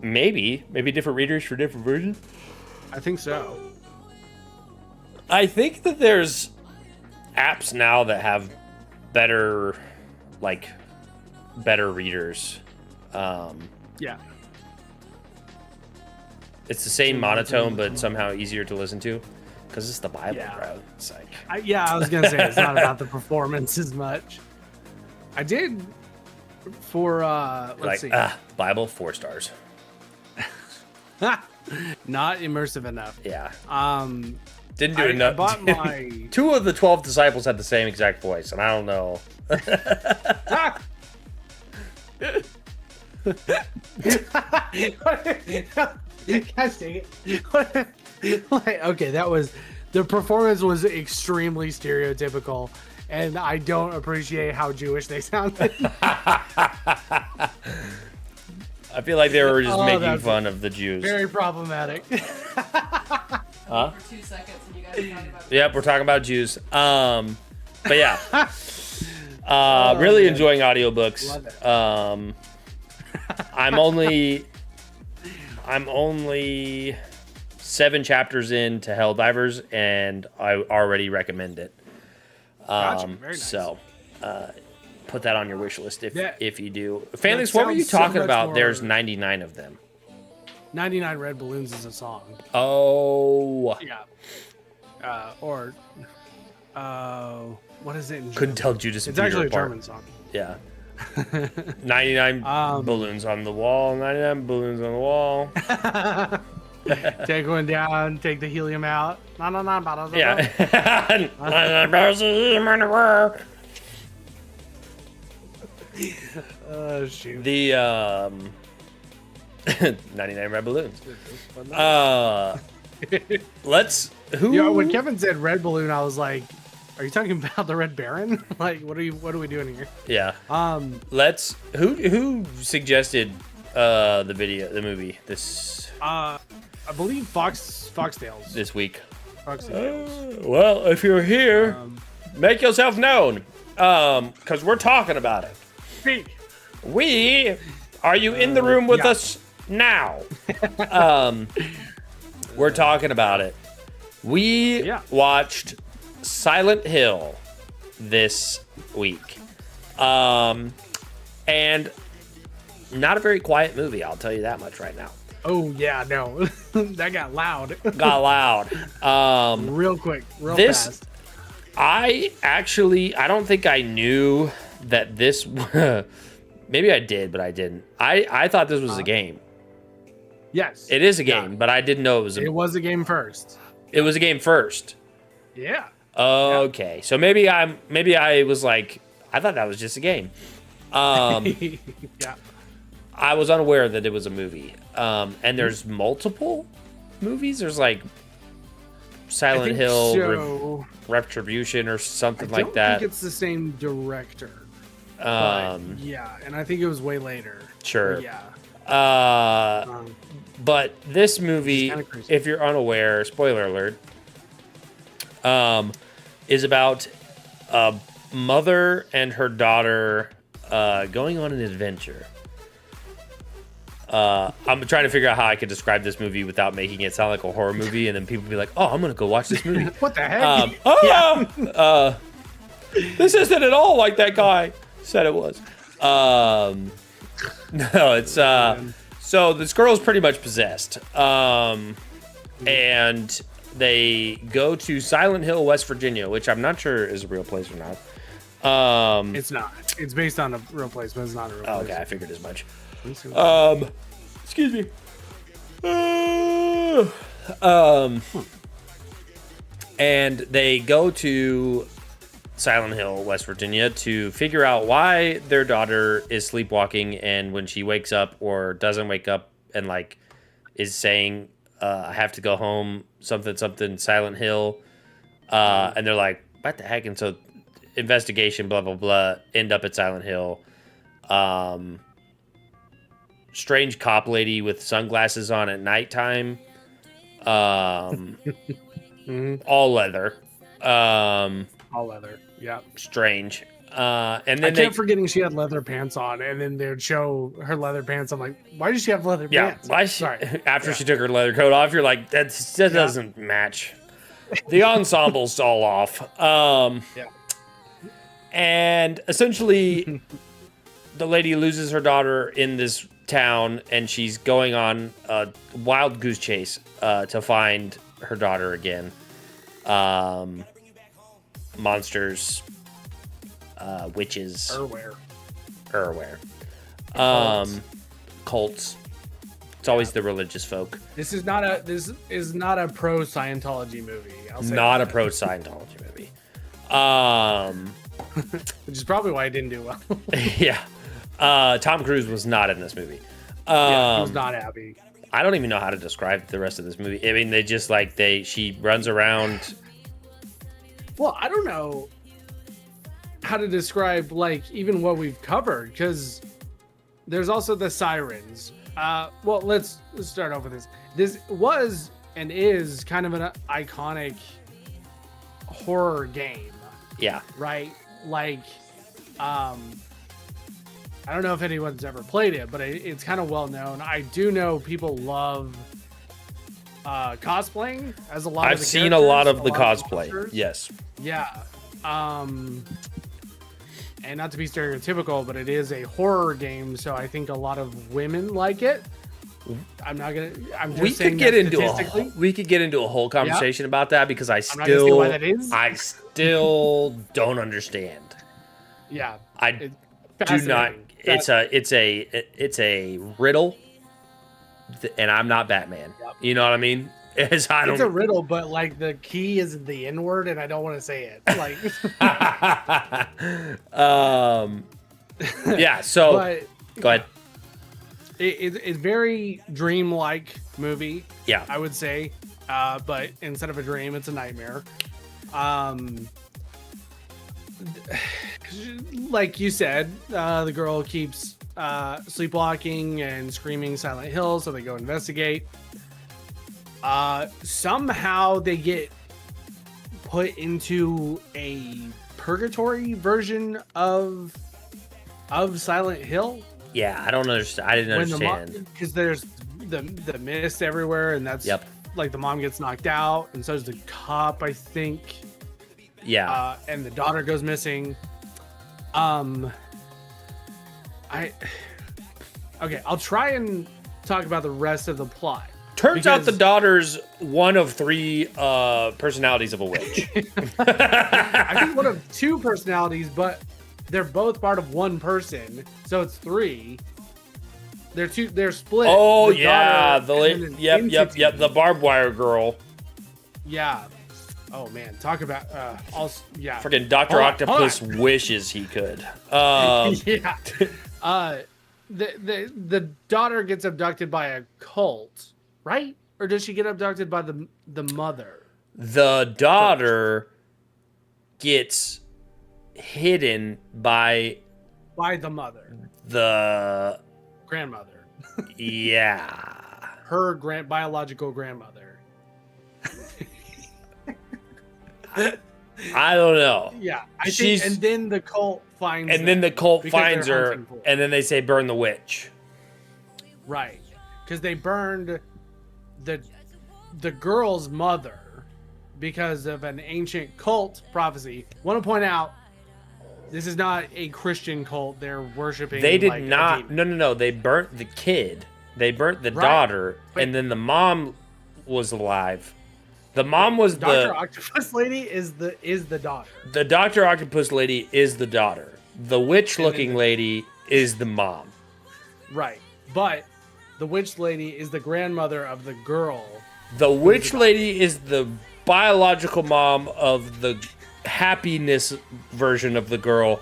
S1: Maybe different readers for different versions.
S2: I think so.
S1: I think that there's apps now that have better readers.
S2: Yeah.
S1: It's the same monotone, but somehow easier to listen to because it's the Bible, bro. It's like,
S2: I was gonna say it's not about the performance as much. I did for let's see.
S1: Bible 4 stars.
S2: Not immersive enough.
S1: Yeah.
S2: Didn't
S1: do enough. I bought my 2 of the 12 disciples had the same exact voice, and I don't know.
S2: Gosh dang it. Okay, that was the performance was extremely stereotypical, and I don't appreciate how Jewish they sounded.
S1: I feel like they were just making fun of the Jews.
S2: Very problematic.
S1: Huh?
S3: For 2 seconds, and you guys are talking about
S1: Yep, we're talking about Jews. But yeah, really enjoying audiobooks. I'm only 7 chapters into Helldivers, and I already recommend it.
S2: Gotcha. Very nice.
S1: So, put that on your wish list if you do. Fanless, what were you talking about? There's 99 of them.
S2: 99 Red Balloons is a song.
S1: Oh.
S2: Yeah. What is it?
S1: Couldn't tell Judas.
S2: It's actually a German song.
S1: Yeah. 99 balloons on the wall. 99 balloons on the wall.
S2: Take one down. Take the helium out.
S1: Yeah. 99 barrels of helium on the wall.
S2: Oh shoot.
S1: The 99 red balloons.
S2: When Kevin said red balloon, I was like, are you talking about the Red Baron? Like, what are we doing here?
S1: Yeah. Who suggested the movie this?
S2: I believe Foxtails
S1: this week.
S2: Foxtails.
S1: Well, if you're here, make yourself known, because we're talking about it.
S2: Speak.
S1: Are you in the room with us now? We're talking about it. We watched Silent Hill this week. And not a very quiet movie, I'll tell you that much right now.
S2: Oh, yeah, no. That got loud.
S1: Got loud.
S2: Real quick, real fast.
S1: I don't think I knew that this... Maybe I did, but I didn't. I thought this was a game.
S2: Yes.
S1: It is a game, but I didn't know it was a...
S2: It was a game first.
S1: It was a game first.
S2: Yeah.
S1: Okay. So maybe I was like, I thought that was just a game.
S2: Yeah.
S1: I was unaware that it was a movie. And there's multiple movies. There's like Silent Hill Retribution or something like that.
S2: I don't think it's the same director. Yeah, and I think it was way later.
S1: Sure.
S2: But yeah.
S1: But this movie, if you're unaware, spoiler alert, is about a mother and her daughter going on an adventure. I'm trying to figure out how I could describe this movie without making it sound like a horror movie, and then people be like, "Oh, I'm gonna go watch this movie."
S2: What the heck?
S1: This isn't at all like that guy said it was. No, it's so this girl's pretty much possessed. And they go to Silent Hill, West Virginia, which I'm not sure is a real place or not.
S2: It's not. It's based on a real place, but it's not a real place.
S1: Okay, I figured as much. Excuse me. And they go to Silent Hill, West Virginia, to figure out why their daughter is sleepwalking, and when she wakes up or doesn't wake up and like is saying, I have to go home, something Silent Hill, and they're like, what the heck? And so investigation, blah blah blah, end up at Silent Hill. Strange cop lady with sunglasses on at nighttime. All leather.
S2: All leather. Yeah.
S1: Strange. And then
S2: I kept forgetting she had leather pants on, and then they'd show her leather pants. I'm like, why does she have leather pants?
S1: Why after she took her leather coat off, you're like, that doesn't match. The ensemble's all off. And essentially, the lady loses her daughter in this town, and she's going on a wild goose chase to find her daughter again. Monsters, witches, Erware, cults. It's always the religious folk.
S2: This is not a pro Scientology movie.
S1: Not a pro Scientology movie.
S2: Which is probably why I didn't do well.
S1: Yeah. Tom Cruise was not in this movie.
S2: He was not happy.
S1: I don't even know how to describe the rest of this movie. I mean, they just she runs around.
S2: Well, I don't know how to describe even what we've covered, because there's also the sirens. Well, let's start off with this. This was and is kind of an iconic horror game.
S1: Yeah.
S2: Right? I don't know if anyone's ever played it, but it's kind of well known. I do know people love cosplaying as a lot. I've
S1: seen a lot of the cosplay. Yes.
S2: Yeah. And not to be stereotypical, but it is a horror game, so I think a lot of women like it.
S1: We could get into a whole conversation about that, because I still don't understand.
S2: Yeah.
S1: I do not. It's a riddle, and I'm not Batman. Yep. You know what I mean? It's
S2: a riddle, but the key is the N word, and I don't want to say it.
S1: Yeah. So go ahead.
S2: It's very dream-like movie.
S1: Yeah,
S2: I would say, but instead of a dream, it's a nightmare. Like you said, the girl keeps sleepwalking and screaming Silent Hill, so they go investigate. Somehow they get put into a purgatory version of Silent Hill.
S1: Yeah, I don't understand. I didn't understand
S2: because there's the mist everywhere, and that's like the mom gets knocked out, and so does the cop, I think.
S1: Yeah.
S2: And the daughter goes missing. Okay, I'll try and talk about the rest of the plot.
S1: Turns out the daughter's one of 3 personalities of a witch.
S2: I think one of 2 personalities, but they're both part of one person, so it's 3. They're split.
S1: Oh
S2: the
S1: yeah,
S2: entity.
S1: the barbed wire girl.
S2: Yeah. Oh man, talk about yeah.
S1: Freaking Dr. Octopus wishes he could.
S2: Yeah. The daughter gets abducted by a cult, right? Or does she get abducted by the mother?
S1: The daughter gets hidden by
S2: the mother.
S1: The
S2: grandmother.
S1: Yeah.
S2: Her biological grandmother.
S1: I don't know.
S2: Yeah, I think, and then the cult finds
S1: and then the cult finds her,
S2: her.
S1: And then they say burn the witch.
S2: Right, because they burned the girl's mother because of an ancient cult prophecy. Want to point out, this is not a Christian cult. They're worshiping.
S1: They did not. No. They burnt the kid. They burnt the daughter, and then the mom was alive. The mom was
S2: Dr. Octopus lady is the daughter.
S1: The Dr. Octopus lady is the daughter. The witch-looking lady is the mom.
S2: Right, but the witch lady is the grandmother of the girl.
S1: The witch lady is the biological mom of the happiness version of the girl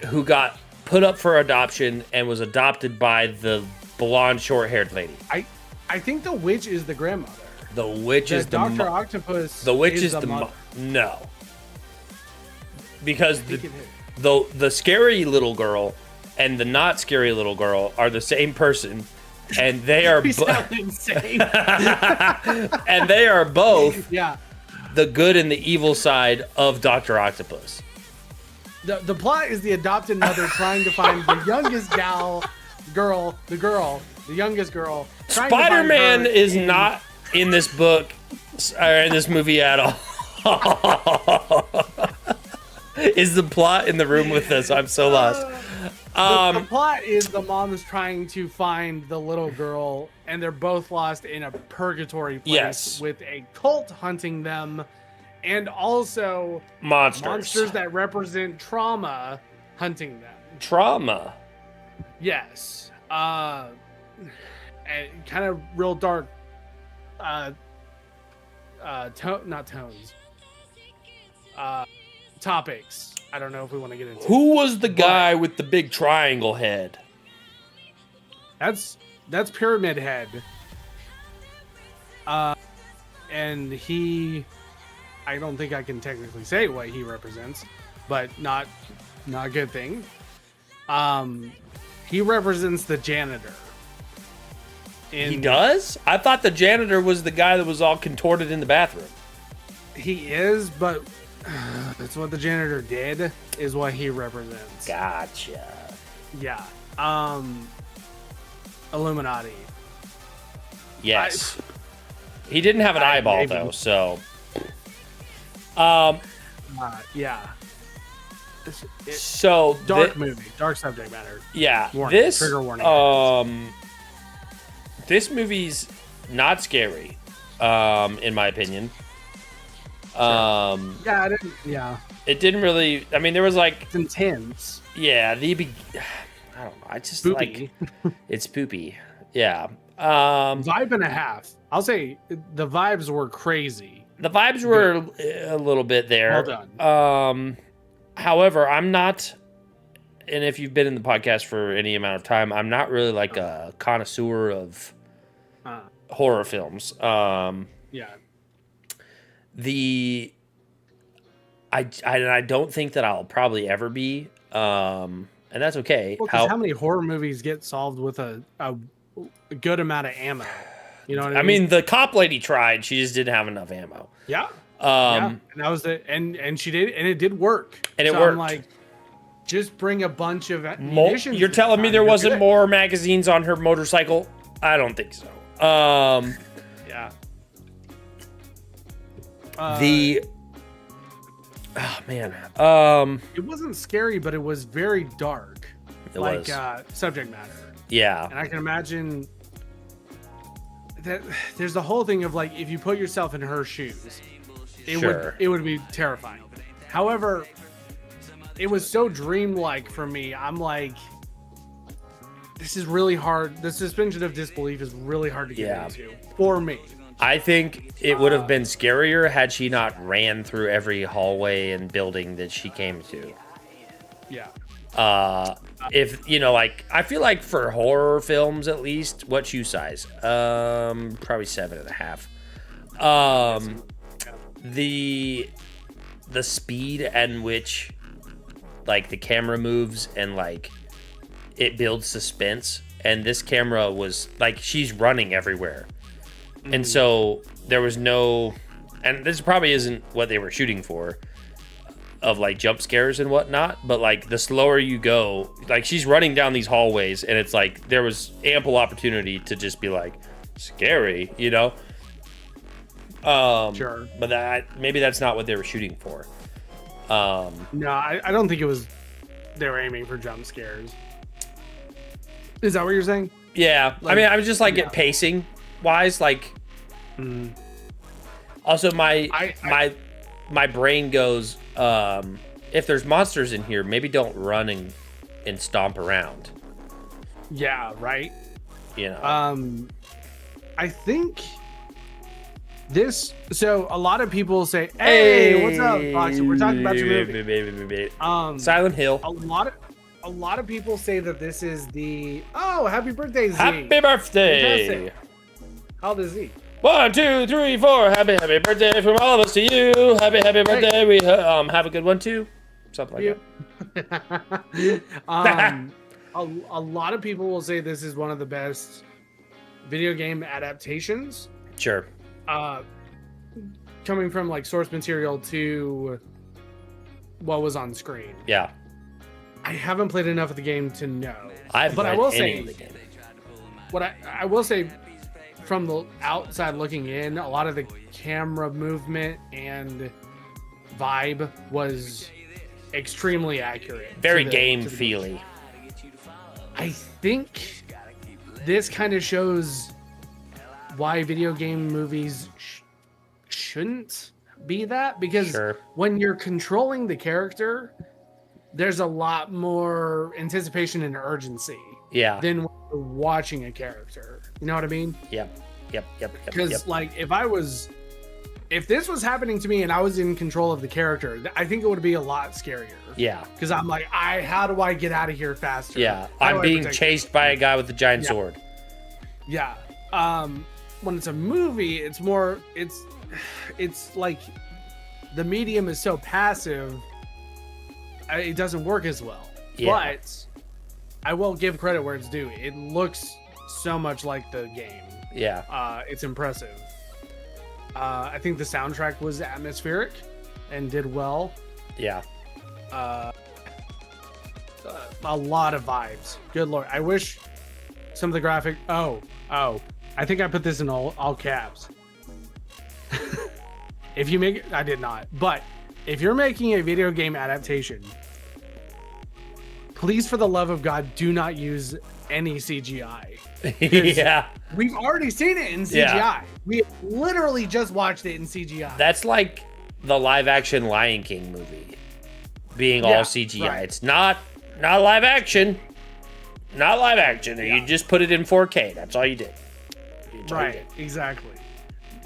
S1: who got put up for adoption and was adopted by the blonde, short-haired lady.
S2: I think the witch is the grandmother.
S1: The witch is the
S2: Dr. Octopus.
S1: The witch is the mother. No, because the scary little girl and the not scary little girl are the same person, and they are
S2: insane.
S1: And they are both the good and the evil side of Dr. Octopus.
S2: The plot is the adopted mother trying to find the youngest the youngest girl.
S1: Spider-Man is not in this book or in this movie at all. Is the plot in the room with us? I'm so lost.
S2: The plot is the mom is trying to find the little girl, and they're both lost in a purgatory place with a cult hunting them, and also monsters that represent trauma hunting them.
S1: Trauma?
S2: Yes. And kind of real dark topics. I don't know if we want to get into
S1: who was the guy with the big triangle head.
S2: That's Pyramid Head. And I don't think I can technically say what he represents, but not a good thing. He represents the janitor.
S1: He does? I thought the janitor was the guy that was all contorted in the bathroom.
S2: He is, but that's what the janitor did, is what he represents.
S1: Gotcha.
S2: Yeah. Illuminati.
S1: Yes. He didn't have an eyeball, though, so...
S2: yeah.
S1: So...
S2: Dark movie. Dark subject matter.
S1: Yeah.
S2: Warning. Trigger warning.
S1: This movie's not scary, in my opinion. It didn't really. I mean, there was like
S2: it's intense.
S1: Yeah, I don't know. I just
S2: poopy.
S1: like it's poopy. Yeah.
S2: Vibe and a half. I'll say the vibes were crazy.
S1: The vibes were a little bit there.
S2: Well done.
S1: However, I'm not. And if you've been in the podcast for any amount of time, I'm not really like a connoisseur of horror films.
S2: Yeah.
S1: I don't think that I'll probably ever be, and that's okay.
S2: Well, how many horror movies get solved with a good amount of ammo? You know what I mean?
S1: I mean, the cop lady tried; she just didn't have enough ammo.
S2: Yeah. And that was and she did, and it did work.
S1: And it worked.
S2: I'm like, just bring a bunch of munitions.
S1: You're telling me there wasn't more magazines on her motorcycle? I don't think so.
S2: Yeah.
S1: Oh man.
S2: It wasn't scary, but it was very dark.
S1: It was.
S2: Subject matter.
S1: Yeah.
S2: And I can imagine that there's the whole thing of like, if you put yourself in her shoes, it would be terrifying. However, it was so dreamlike for me. I'm like, this is really hard. The suspension of disbelief is really hard to get into for me.
S1: I think it would have been scarier had she not ran through every hallway and building that she came to.
S2: Yeah.
S1: If you know, like, I feel like for horror films, at least, what shoe size? Probably 7.5. The speed at which, like, the camera moves and like it builds suspense, and this camera was like, she's running everywhere. And so there was no, and this probably isn't what they were shooting for, of like jump scares and whatnot, but like the slower you go, like she's running down these hallways and it's like there was ample opportunity to just be like scary, you know?
S2: Sure.
S1: But maybe that's not what they were shooting for.
S2: No, I don't think it was, they were aiming for jump scares. Is that what you're saying?
S1: Yeah.
S2: Like,
S1: I mean, I was just like, pacing wise, like, also my brain goes, if there's monsters in here, maybe don't run and stomp around.
S2: Yeah, right.
S1: You know.
S2: I think this. So a lot of people say, "Hey, what's up, Fox? We're talking about your movie."
S1: Silent Hill.
S2: A lot of people say that this is the. Oh, happy birthday, Z!
S1: Happy birthday!
S2: Fantastic. How old is Z?
S1: 1, 2, 3, 4. Happy birthday from all of us to you. Happy birthday. Hey. We have a good one too. Something like that.
S2: A lot of people will say this is one of the best video game adaptations.
S1: Sure.
S2: Coming from like source material to what was on screen.
S1: Yeah.
S2: I haven't played enough of the game to know.
S1: I will say
S2: what I will say from the outside looking in, a lot of the camera movement and vibe was extremely accurate.
S1: Very game-feely.
S2: I think this kind of shows why video game movies shouldn't be that, because when you're controlling the character, there's a lot more anticipation and urgency than when you're watching a character. You know what I mean?
S1: Yep.
S2: Because like if this was happening to me and I was in control of the character, I think it would be a lot scarier.
S1: Yeah.
S2: Because I'm like, how do I get out of here faster?
S1: Yeah. I'm being chased by a guy with a giant sword.
S2: Yeah. When it's a movie, it's more, it's like the medium is so passive, it doesn't work as well. Yeah. But I will give credit where it's due. It looks so much like the game.
S1: Yeah.
S2: It's impressive. I think the soundtrack was atmospheric and did well.
S1: Yeah.
S2: A lot of vibes. Good Lord. I wish some of the graphic. Oh. I think I put this in all caps. If you make it, I did not. But if you're making a video game adaptation, please, for the love of God, do not use any CGI.
S1: Yeah.
S2: We've already seen it in CGI. Yeah. We literally just watched it in CGI.
S1: That's like the live action Lion King movie being all CGI. Right. It's not live action. Not live action. Yeah. You just put it in 4K. That's all you did.
S2: Exactly.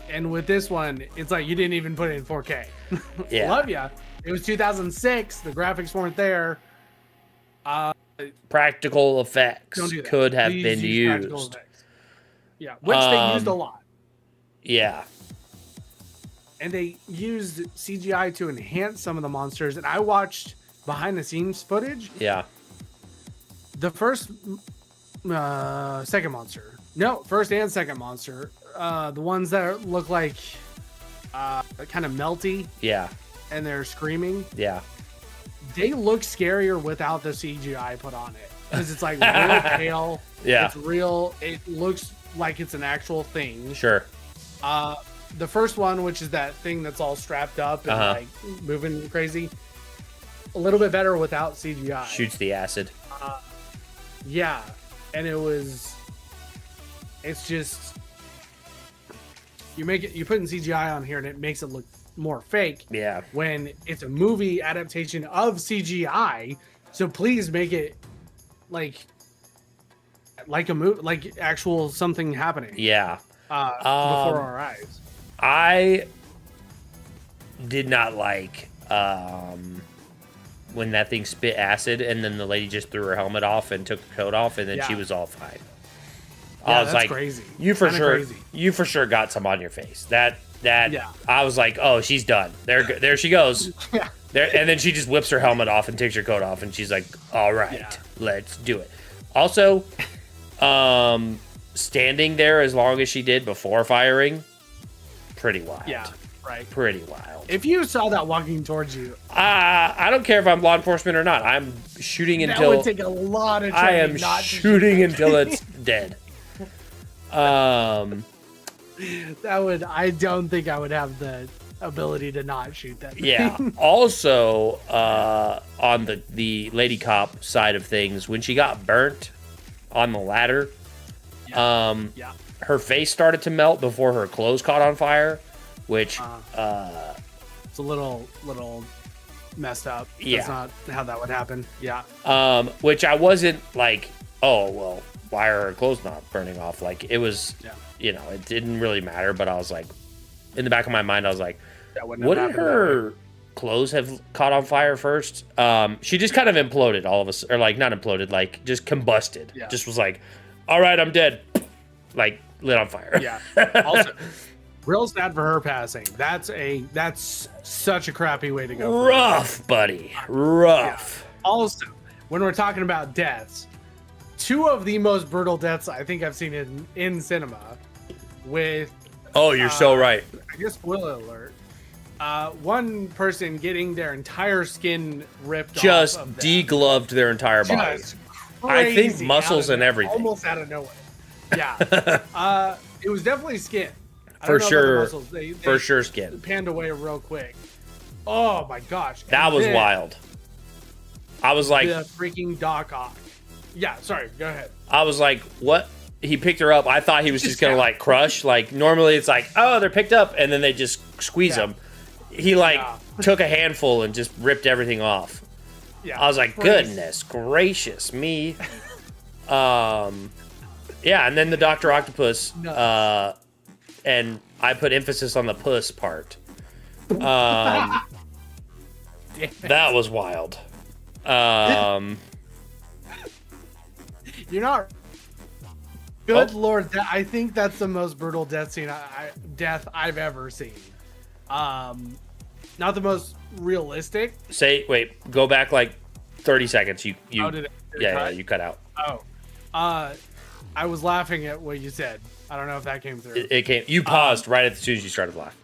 S2: And with this one, it's like you didn't even put it in 4K.
S1: Yeah.
S2: Love ya. It was 2006. The graphics weren't there.
S1: Practical effects could have been used.
S2: Yeah, which they used a lot.
S1: Yeah.
S2: And they used CGI to enhance some of the monsters. And I watched behind the scenes footage.
S1: Yeah.
S2: The first, second monster. No, first and second monster. The ones that look like kind of melty.
S1: Yeah.
S2: And they're screaming.
S1: Yeah.
S2: They look scarier without the CGI put on it. Because it's like real pale.
S1: Yeah.
S2: It's real. It looks like it's an actual thing.
S1: Sure.
S2: the first one, which is that thing that's all strapped up and like moving crazy, a little bit better without CGI.
S1: Shoots the acid.
S2: Yeah, and it's just you put in CGI on here and it makes it look more fake.
S1: Yeah.
S2: When it's a movie adaptation of CGI, so please make it like a movie, like actual something happening.
S1: Yeah.
S2: Before our eyes.
S1: I did not like when that thing spit acid and then the lady just threw her helmet off and took her coat off and then she was all fine.
S2: Yeah,
S1: I was like,
S2: crazy.
S1: You for sure got some on your face. That I was like, oh, she's done. There she goes.
S2: Yeah.
S1: And then she just whips her helmet off and takes her coat off and she's like, all right, let's do it. Also, standing there as long as she did before firing, pretty wild.
S2: Yeah, right.
S1: Pretty wild.
S2: If you saw that walking towards you,
S1: I don't care if I'm law enforcement or not. I'm shooting until
S2: that would take a lot of training.
S1: I am shooting until it's dead.
S2: I don't think I would have the ability to not shoot that thing.
S1: Yeah. Also, on the lady cop side of things, when she got burnt on the ladder, her face started to melt before her clothes caught on fire, which
S2: it's a little messed up.
S1: Yeah.
S2: That's not how that would happen. Yeah.
S1: Which I wasn't like, oh well, why are her clothes not burning off? Like it was, you know, it didn't really matter. But I was like, in the back of my mind, I was like, wouldn't her clothes have caught on fire first? She just kind of imploded all of us, or like not imploded, like just combusted. Yeah. Just was like, all right, I'm dead. Like lit on fire.
S2: Yeah. Also, real sad for her passing. That's such a crappy way to go.
S1: Rough, buddy. Rough.
S2: Yeah. Also, when we're talking about deaths, two of the most brutal deaths I think I've seen in cinema. With
S1: you're so right.
S2: I guess spoiler alert. One person getting their entire skin ripped off.
S1: Just degloved their entire body. I think muscles and everything.
S2: Almost out of nowhere. Yeah. It was definitely skin.
S1: For sure.
S2: They
S1: for sure skin.
S2: Panned away real quick. Oh my gosh.
S1: That was wild. I was like,
S2: the freaking Doc Ock. Yeah, sorry, go ahead.
S1: I was like, what? He picked her up. I thought he was just gonna like crush. Like normally it's like, oh, they're picked up and then they just squeeze them. He took a handful and just ripped everything off. Yeah. I was like, goodness gracious me. Yeah, and then the Dr. Octopus, and I put emphasis on the puss part. That was wild.
S2: You're not. Good Lord, I think that's the most brutal death scene death I've ever seen. Not the most realistic.
S1: Go back like 30 seconds. You
S2: did it
S1: you cut out.
S2: I was laughing at what you said. I don't know if that came through.
S1: It came. You paused right as soon as you started laughing.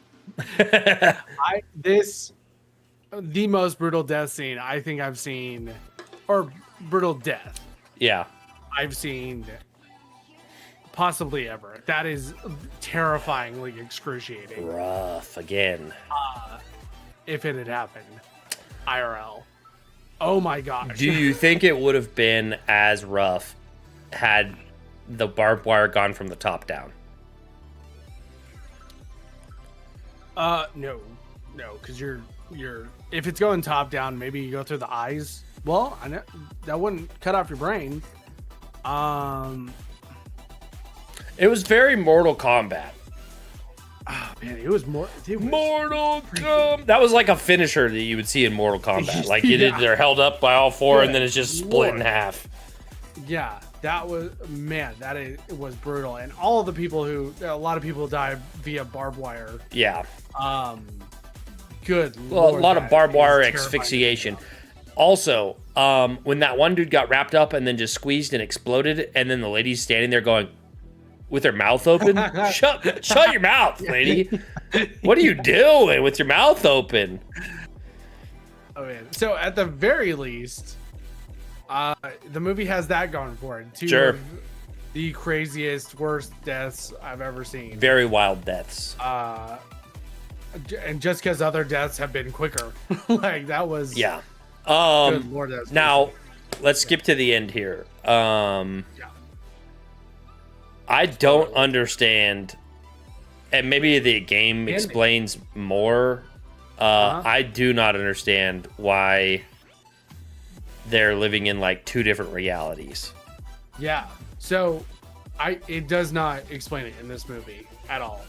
S2: The most brutal death scene I think I've seen, or brutal death.
S1: Yeah.
S2: I've seen possibly ever. That is terrifyingly excruciating.
S1: Rough again.
S2: If it had happened. IRL. Oh my gosh.
S1: Do you think it would have been as rough had the barbed wire gone from the top down?
S2: No, because you're if it's going top down, maybe you go through the eyes. Well, I know that wouldn't cut off your brain.
S1: It was very Mortal Kombat.
S2: Oh man, it was
S1: Mortal Kombat. That was like a finisher that you would see in Mortal Kombat. Like they're held up by all four, and then it's just split in half.
S2: Yeah, that was it was brutal, and a lot of people died via barbed wire.
S1: Yeah.
S2: Good.
S1: Well,
S2: Lord,
S1: a lot of barbed wire asphyxiation. Also, when that one dude got wrapped up and then just squeezed and exploded, and then the lady's standing there going with her mouth open. Shut your mouth, lady. What are you doing with your mouth open?
S2: Oh man. So at the very least, the movie has that going for it. the craziest, worst deaths I've ever seen.
S1: Very wild deaths.
S2: And just because other deaths have been quicker, like that was
S1: Yeah.
S2: good Lord, that was
S1: Now,
S2: crazy.
S1: let's skip to the end here.
S2: Yeah.
S1: I don't understand, and maybe the game explains more. I do not understand why they're living in like two different realities.
S2: Yeah. So it does not explain it in this movie at all.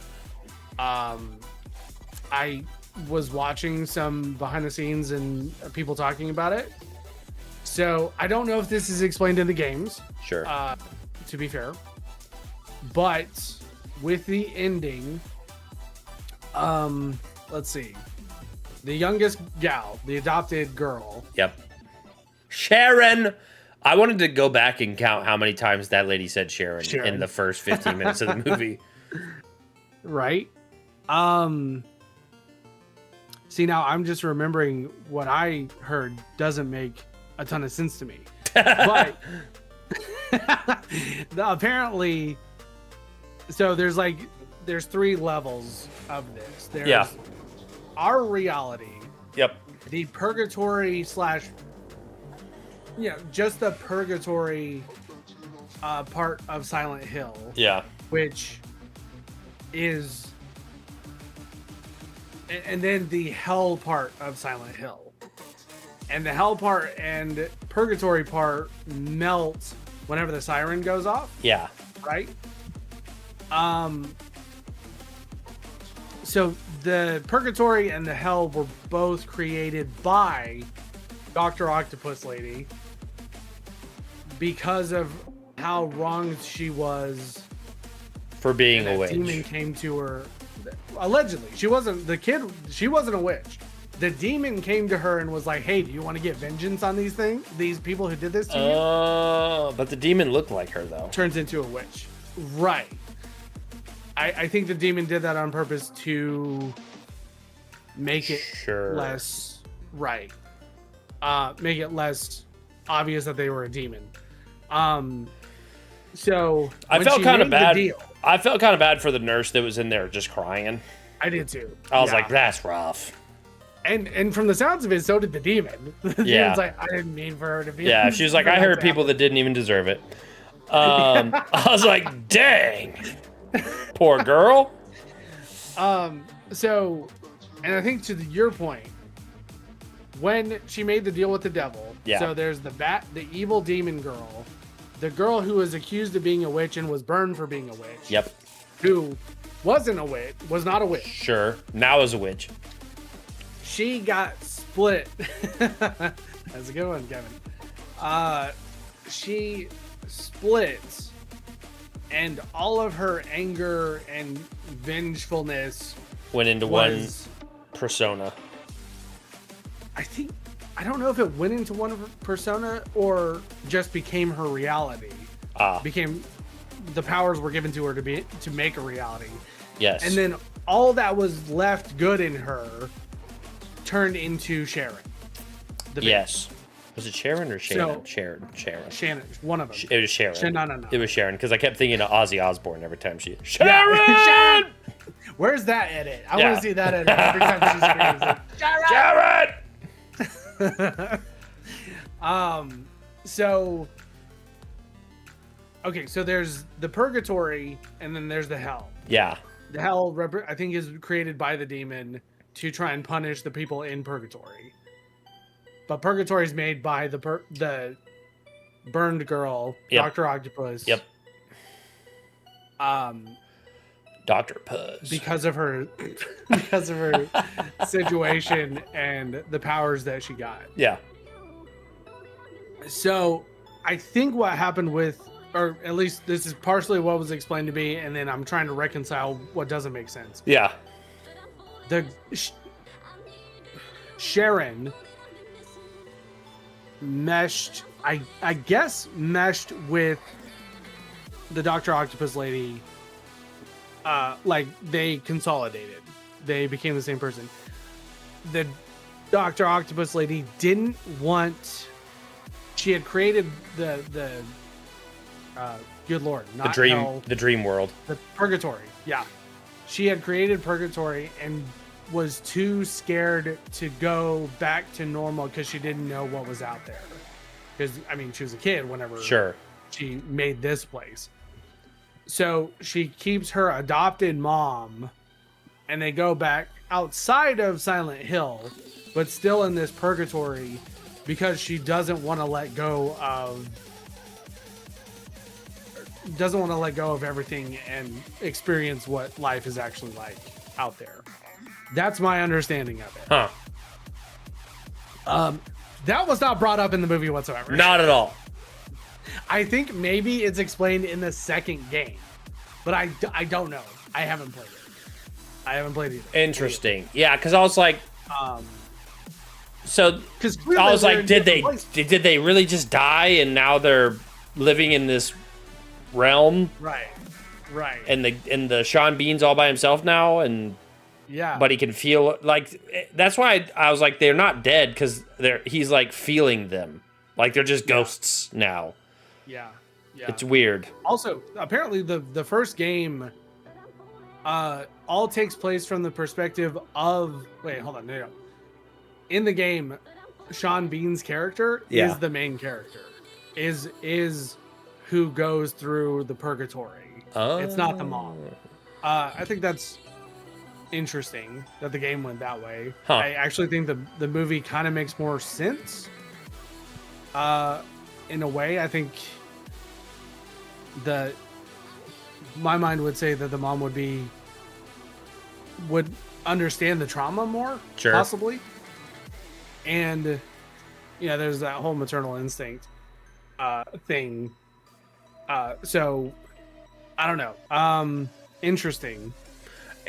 S2: I was watching some behind the scenes and people talking about it. So I don't know if this is explained in the games.
S1: Sure.
S2: To be fair. But with the ending, let's see. The youngest gal, the adopted girl.
S1: Yep. Sharon. I wanted to go back and count how many times that lady said Sharon. In the first 15 minutes of the movie. Right?
S2: See, now I'm just remembering what I heard doesn't make a ton of sense to me. But apparently, so there's three levels of this. There's our reality.
S1: Yep.
S2: The purgatory / just the purgatory part of Silent Hill.
S1: Yeah.
S2: Which is, and then the hell part of Silent Hill. And the hell part and purgatory part melt whenever the siren goes off.
S1: Yeah.
S2: Right? So the purgatory and the hell were both created by Dr. Octopus Lady because of how wronged she was
S1: for being a witch.
S2: Demon came to her. Allegedly, she wasn't a witch. The demon came to her and was like, "Hey, do you want to get vengeance on these people who did this to you?"
S1: But the demon looked like her though.
S2: Turns into a witch, right? I think the demon did that on purpose to make it less right. Make it less obvious that they were a demon. So
S1: I felt kind of bad. I felt kind of bad for the nurse that was in there just crying.
S2: I did too.
S1: I was like, that's rough.
S2: And from the sounds of it, so did the demon. The demon's like, I didn't mean for her to be.
S1: Yeah, she was like, I heard people that didn't even deserve it. I was like, dang, poor girl.
S2: So, and I think to your point, when she made the deal with the devil, so there's the evil demon girl, the girl who was accused of being a witch and was burned for being a witch.
S1: Yep.
S2: Who wasn't a witch, was not a witch.
S1: Sure. Now is a witch.
S2: She got split. That's a good one, Kevin. She split, and all of her anger and vengefulness
S1: went into one persona.
S2: I don't know if it went into one persona or just became her reality. Became the powers were given to her to make a reality.
S1: Yes.
S2: And then all that was left good in her turned into Sharon.
S1: Yes. Was it Sharon or Shannon?
S2: Sharon.
S1: Sharon.
S2: One of them.
S1: It was Sharon.
S2: No.
S1: It was Sharon because I kept thinking of Ozzy Osbourne every time she. Sharon.
S2: Yeah. Sharon! Where's that edit? I want to see that edit every time she screams. Like,
S1: Sharon.
S2: So okay, so there's the purgatory and then there's the hell.
S1: Yeah.
S2: The hell, I think, is created by the demon to try and punish the people in purgatory. But purgatory is made by the burned girl, Dr. Octopus.
S1: Yep. Dr. Puss.
S2: Because of her situation and the powers that she got.
S1: Yeah.
S2: So I think what happened or at least this is partially what was explained to me, and then I'm trying to reconcile what doesn't make sense.
S1: Yeah.
S2: Sharon meshed, I guess, with the Dr. Octopus Lady. Like they consolidated. They became the same person. The Dr. Octopus Lady didn't want. She had created good Lord,
S1: The
S2: not
S1: dream,
S2: hell,
S1: the dream world.
S2: the purgatory. Yeah, she had created purgatory and was too scared to go back to normal because she didn't know what was out there. Because I mean, she was a kid whenever she made this place. So she keeps her adopted mom, and they go back outside of Silent Hill, but still in this purgatory because she doesn't want to let go of everything and experience what life is actually like out there. That's my understanding of it. That was not brought up in the movie whatsoever.
S1: Not at all.
S2: I think maybe it's explained in the second game, but I don't know. I haven't played it. I haven't played it either.
S1: Interesting. Yeah, because I was like, so I was like, did they really just die and now they're living in this realm?
S2: Right.
S1: And the Sean Bean's all by himself now, and
S2: yeah,
S1: but he can feel like that's why I was like, they're not dead because he's like feeling them, like they're just ghosts now.
S2: Yeah.
S1: It's weird.
S2: Also, apparently the first game all takes place from the perspective of no. In the game, Sean Bean's character is the main character. Is who goes through the purgatory. It's not the mom. I think that's interesting that the game went that way. I actually think the movie kind of makes more sense. In a way, I think my mind would say that the mom would understand the trauma more, possibly. And there's that whole maternal instinct thing. So I don't know. Interesting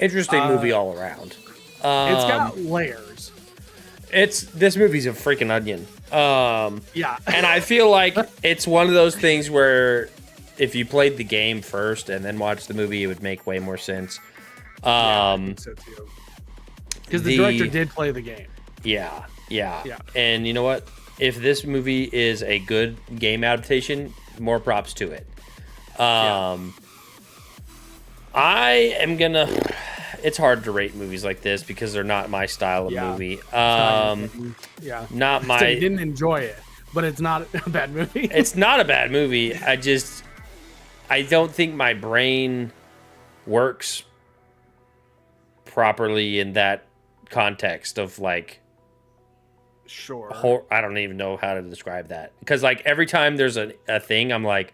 S1: movie all around.
S2: It's got layers.
S1: This movie's a freaking onion.
S2: Yeah.
S1: And I feel like it's one of those things where if you played the game first and then watched the movie, it would make way more sense.
S2: I think so too. Because the director did play the game.
S1: Yeah. And you know what? If this movie is a good game adaptation, more props to it. I am gonna. It's hard to rate movies like this because they're not my style of movie. Not my.
S2: So you didn't enjoy it, but it's not a bad movie.
S1: It's not a bad movie. I don't think my brain works properly in that context of like.
S2: Sure.
S1: I don't even know how to describe that because like every time there's a thing, I'm like,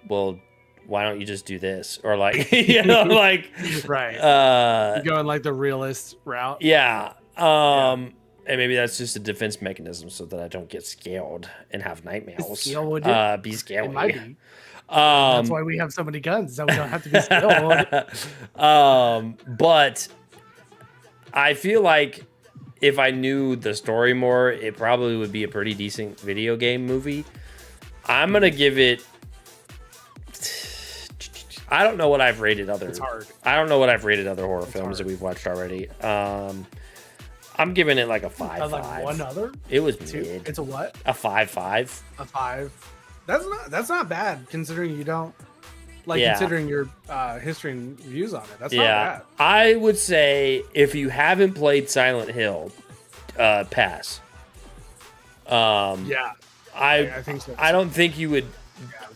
S1: well, why don't you just do this? Or like, like,
S2: right. You're going like the realist route.
S1: Yeah. And maybe that's just a defense mechanism so that I don't get scared and have nightmares. Be scared.
S2: It might be. That's why we have so many guns, so we don't have to be scared.
S1: But I feel like if I knew the story more, it probably would be a pretty decent video game movie. I'm gonna give it. I don't know what I've rated other.
S2: It's hard.
S1: I don't know what I've rated other horror films that we've watched already. I'm giving it like a 5.5.
S2: Like one other.
S1: It was mid.
S2: It's a what?
S1: A 5.5.
S2: A 5. That's not bad considering you don't considering your history and views on it. That's not bad.
S1: I would say if you haven't played Silent Hill, pass. I think so. I don't think you would. Yeah.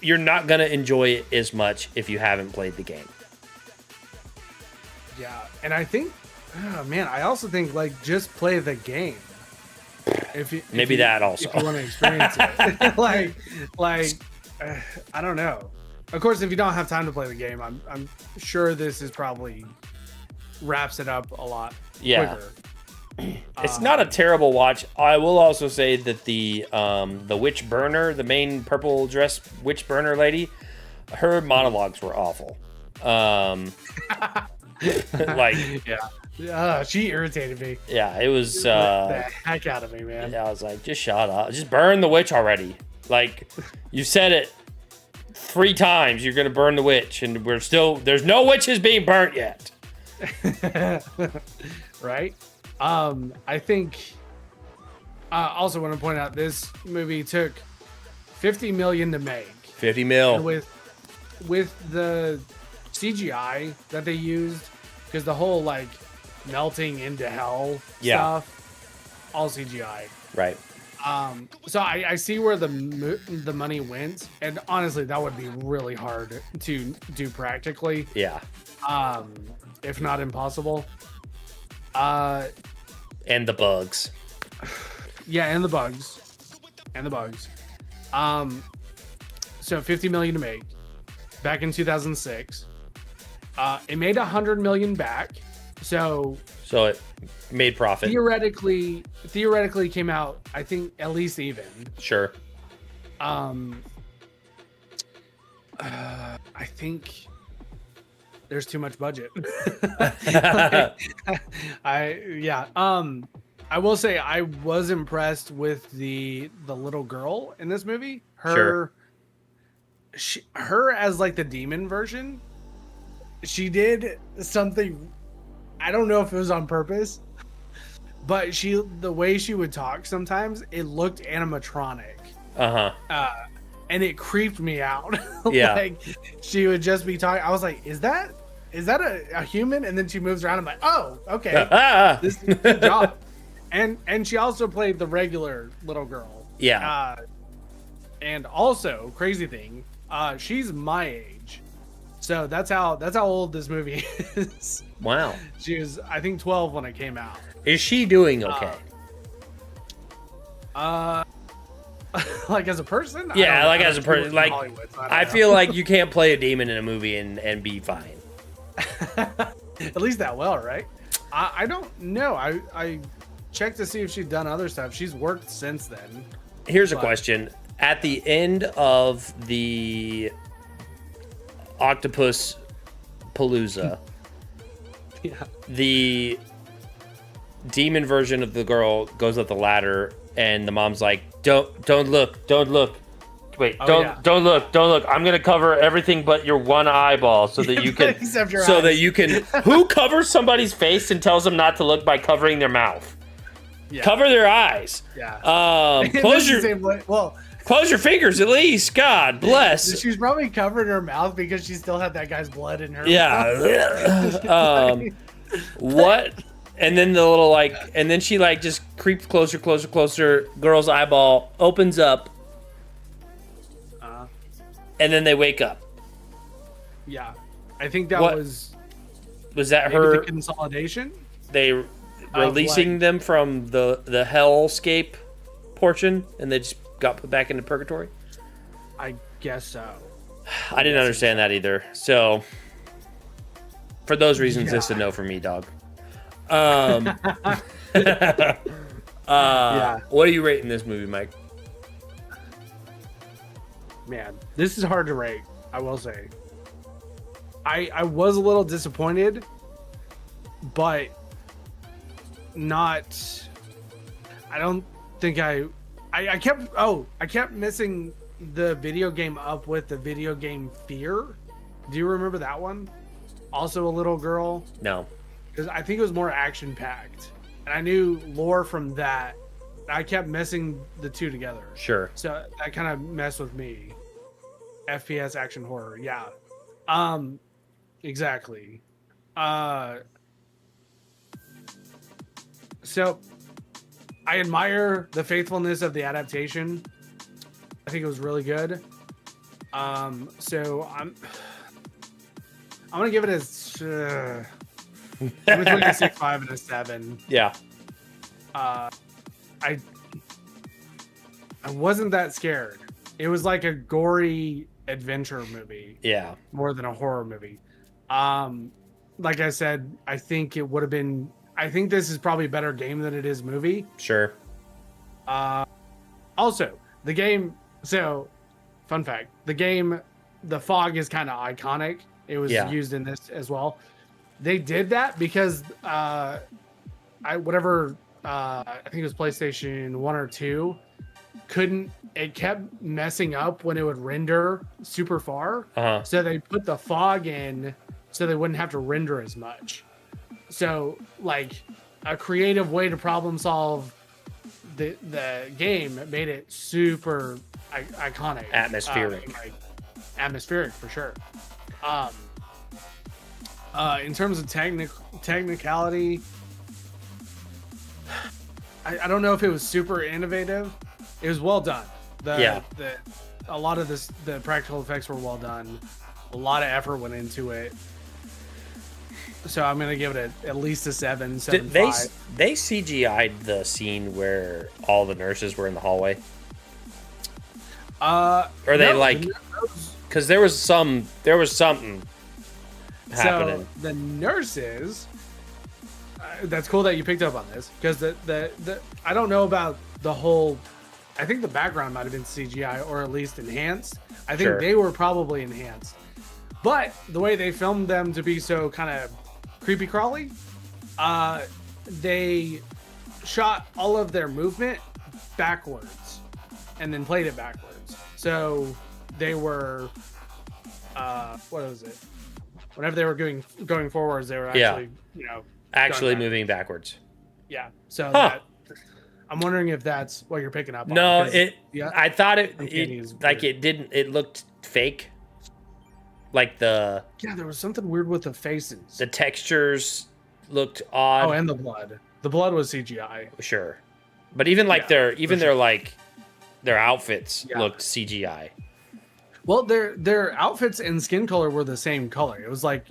S1: You're not gonna enjoy it as much if you haven't played the game.
S2: Yeah, and I think, I also think like just play the game. If you want to experience it, I don't know. Of course, if you don't have time to play the game, I'm sure this is probably wraps it up a lot quicker.
S1: It's not a terrible watch. I will also say that the witch burner, the main purple dress witch burner lady, her monologues were awful.
S2: She irritated me.
S1: Yeah, it was
S2: the heck out of me, man.
S1: Yeah, I was like, just shut up, just burn the witch already. Like, you said it 3 times. You're gonna burn the witch, and there's no witches being burnt yet.
S2: Right. I think also want to point out this movie took $50 million to make.
S1: 50 mil.
S2: And with the CGI that they used, because the whole like melting into hell stuff, all CGI.
S1: Right.
S2: So I see where the money went, and honestly, that would be really hard to do practically.
S1: Yeah.
S2: If not impossible.
S1: And the bugs.
S2: Yeah, and the bugs. So 50 million to make back in 2006. It made 100 million back. So
S1: it made profit.
S2: Theoretically came out, I think, at least even.
S1: Sure.
S2: I think there's too much budget. I will say I was impressed with the little girl in this movie. Her as like the demon version. She did something, I don't know if it was on purpose, but the way she would talk sometimes, it looked animatronic. And it creeped me out.
S1: Yeah.
S2: Like she would just be talking. I was like, is that a human? And then she moves around. I'm like, oh, okay. This is a good job. And she also played the regular little girl.
S1: Yeah.
S2: And also, crazy thing, she's my age. So that's how old this movie is.
S1: Wow.
S2: She was, I think, 12 when it came out.
S1: Is she doing okay?
S2: Like as a person?
S1: Yeah, like as a person. Like, I feel like you can't play a demon in a movie and be fine.
S2: At least that well, right? I don't know. I checked to see if she'd done other stuff. She's worked since then.
S1: Here's a question. At the end of the Octopus Palooza, the demon version of the girl goes up the ladder, and the mom's like, "Don't look. Wait, don't look. I'm gonna cover everything but your one eyeball, so that you can,
S2: except your
S1: so
S2: eyes.
S1: that you can." Who covers somebody's face and tells them not to look by covering their mouth?
S2: Yeah.
S1: Cover their eyes.
S2: Yeah.
S1: Close your fingers at least. God bless.
S2: She's probably covered her mouth because she still had that guy's blood in her.
S1: Yeah. What? And then the little and then she just creeps closer. Girl's eyeball opens up. And then they wake up.
S2: Yeah. I think that was
S1: that her
S2: the consolidation?
S1: They releasing them from the hellscape portion, and they just got put back into purgatory?
S2: I guess so.
S1: I didn't understand that either. So, for those reasons, it's a no for me, dog. What are you rating this movie, Mike?
S2: Man, this is hard to rate, I will say. I was a little disappointed, but not... I don't think I kept missing the video game Up with the video game Fear. Do you remember that one? Also a little girl?
S1: No.
S2: Because I think it was more action-packed. And I knew lore from that. I kept messing the two together.
S1: Sure.
S2: So that kind of messed with me. FPS action horror, yeah. Exactly. So I admire the faithfulness of the adaptation. I think it was really good. So I'm gonna give it a between a 6.5 and a 7.
S1: Yeah.
S2: I wasn't that scared. It was like a gory adventure movie.
S1: Yeah. More
S2: than a horror movie. Like I said, I think it would have been. I think this is probably a better game than it is movie.
S1: Sure.
S2: Also, the game. So, fun fact: the game, the fog is kind of iconic. It was used in this as well. They did that because I think it was PlayStation 1 or 2 it kept messing up when it would render super far. So they put the fog in so they wouldn't have to render as much. So like a creative way to problem solve the game made it super iconic,
S1: atmospheric,
S2: atmospheric for sure. In terms of technicality, I don't know if it was super innovative. It was well done. A lot of the practical effects were well done. A lot of effort went into it. So I'm gonna give it at least a 7.5.
S1: They CGI'd the scene where all the nurses were in the hallway. Or they because there was something happening.
S2: So the nurses. That's cool that you picked up on this because the I don't know about the whole. I think the background might have been CGI or at least enhanced. I think they were probably enhanced, but the way they filmed them to be so kind of creepy crawly, they shot all of their movement backwards and then played it backwards. So they were, what was it? Whenever they were going forwards, they were actually,
S1: moving backwards.
S2: Yeah. So I'm wondering if that's what you're picking up on.
S1: No, I thought it didn't. It looked fake. Like there
S2: was something weird with the faces.
S1: The textures looked odd.
S2: Oh, and the blood. The blood was CGI.
S1: Sure, but even their outfits looked CGI.
S2: Well, their outfits and skin color were the same color. It was like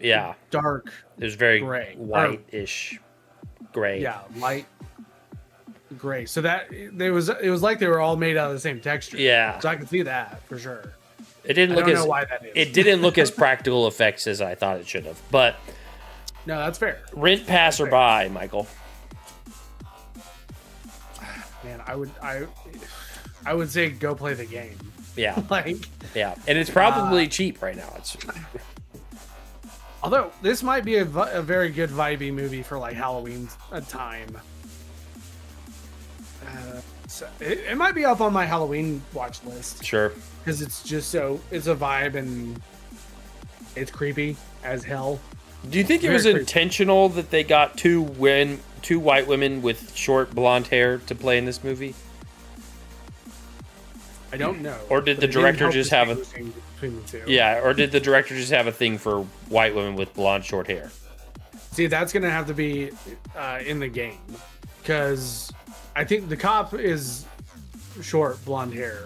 S2: dark.
S1: It was very
S2: gray,
S1: whitish, gray.
S2: Yeah, light gray. So that it was like they were all made out of the same texture.
S1: Yeah.
S2: So I can see that for sure.
S1: It didn't look
S2: I don't know why that is.
S1: It didn't look as practical effects as I thought it should have. But
S2: no, that's fair.
S1: Rent passerby, Michael.
S2: Man, I would say go play the game.
S1: Yeah.
S2: Yeah.
S1: And it's probably cheap right now.
S2: Although this might be a very good vibey movie for like Halloween time. So it might be up on my Halloween watch list.
S1: Sure.
S2: Because it's a vibe and it's creepy as hell.
S1: Do you think it was intentional that they got two white women with short blonde hair to play in this movie?
S2: I don't know.
S1: Or did the director just have a
S2: between the two?
S1: Yeah, or did the director just have a thing for white women with blonde short hair?
S2: See, that's gonna have to be in the game because I think the cop is short blonde hair.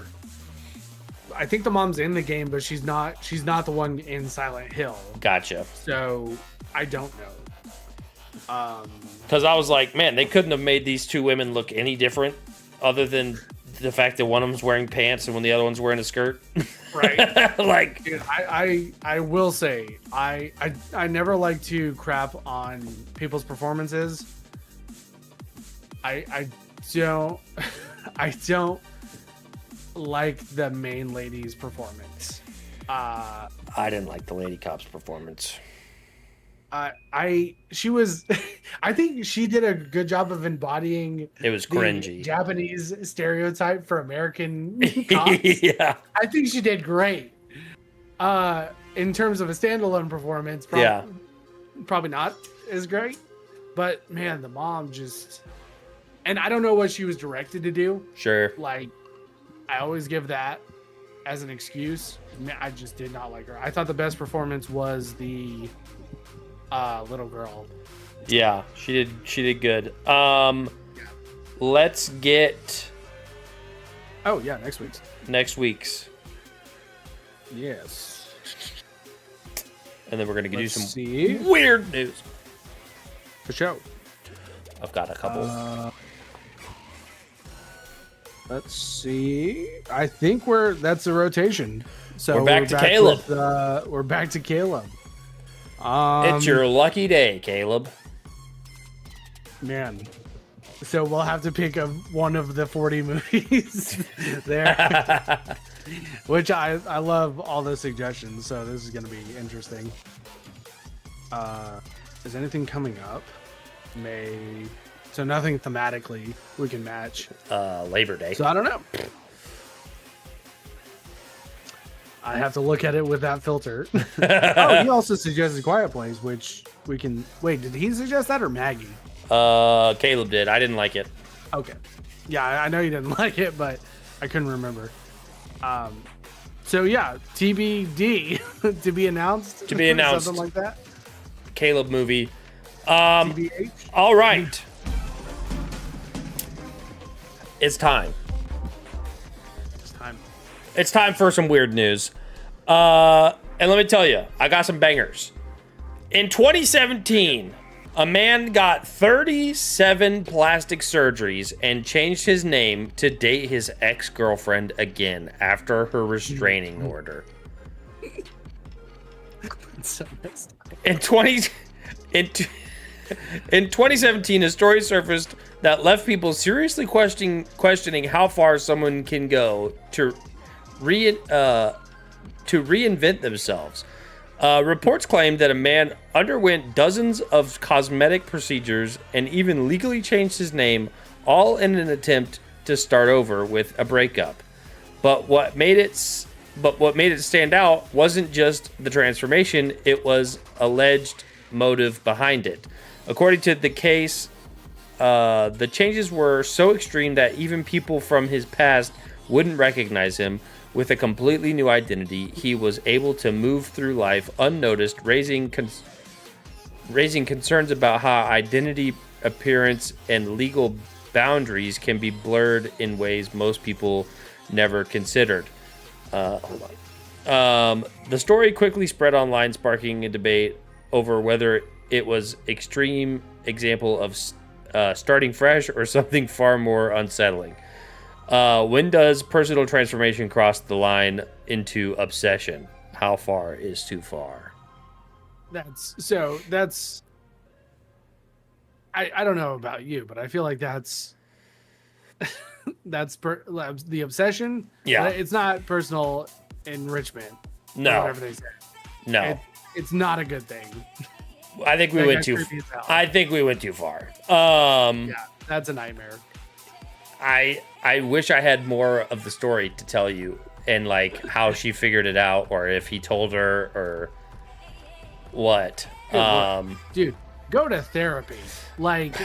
S2: I think the mom's in the game, but she's not the one in Silent Hill.
S1: Gotcha.
S2: So I don't know.
S1: Because I was like, man, they couldn't have made these two women look any different other than the fact that one of them's wearing pants and when the other one's wearing a skirt.
S2: Right.
S1: Like,
S2: dude, I will say I never like to crap on people's performances. I don't like the main lady's performance.
S1: I didn't like the lady cop's performance.
S2: She was I think she did a good job of embodying
S1: it was cringy
S2: Japanese stereotype for American cops.
S1: Yeah.
S2: I think she did great. In terms of a standalone performance, probably not as great. But man, the mom just, and I don't know what she was directed to do.
S1: Sure.
S2: Like, I always give that as an excuse. I just did not like her. I thought the best performance was the little girl.
S1: Yeah, she did good. Let's get next week's.
S2: Yes.
S1: And then we're gonna do some
S2: weird
S1: news.
S2: For sure.
S1: I've got a couple.
S2: Let's see. I think that's a rotation. So
S1: we're back to Caleb.
S2: We're back to Caleb.
S1: It's your lucky day, Caleb.
S2: Man. So we'll have to pick one of the 40 movies there. Which I love all the suggestions, so this is going to be interesting. Is anything coming up? So nothing thematically we can match.
S1: Labor Day.
S2: So I don't know. I have to look at it with that filter. Oh, he also suggested Quiet Place, which we can... Wait, did he suggest that or Maggie?
S1: Caleb did. I didn't like it.
S2: Okay. Yeah, I know you didn't like it, but I couldn't remember. So yeah, TBD to be announced.
S1: To be announced.
S2: Something like that.
S1: Caleb movie.
S2: TBH.
S1: All right. It's time. It's time for some weird news. And let me tell you, I got some bangers. In 2017, a man got 37 plastic surgeries and changed his name to date his ex-girlfriend again after her restraining order.
S2: So messed up.
S1: In 2017, a story surfaced that left people seriously questioning how far someone can go to reinvent themselves. Reports claimed that a man underwent dozens of cosmetic procedures and even legally changed his name, all in an attempt to start over with a breakup. But what made it stand out wasn't just the transformation; it was alleged motive behind it. According to the case, the changes were so extreme that even people from his past wouldn't recognize him. With a completely new identity, he was able to move through life unnoticed, raising concerns about how identity, appearance, and legal boundaries can be blurred in ways most people never considered. Hold on. The story quickly spread online, sparking a debate over whether it was extreme example of starting fresh or something far more unsettling. When does personal transformation cross the line into obsession? How far is too far?
S2: I don't know about you, but I feel like that's the obsession.
S1: Yeah.
S2: It's not personal enrichment.
S1: No.
S2: Whatever they say.
S1: No.
S2: It's not a good thing.
S1: I think we went too far.
S2: Yeah, that's a nightmare.
S1: I wish I had more of the story to tell you and like how she figured it out or if he told her or what.
S2: Dude, go to therapy. Like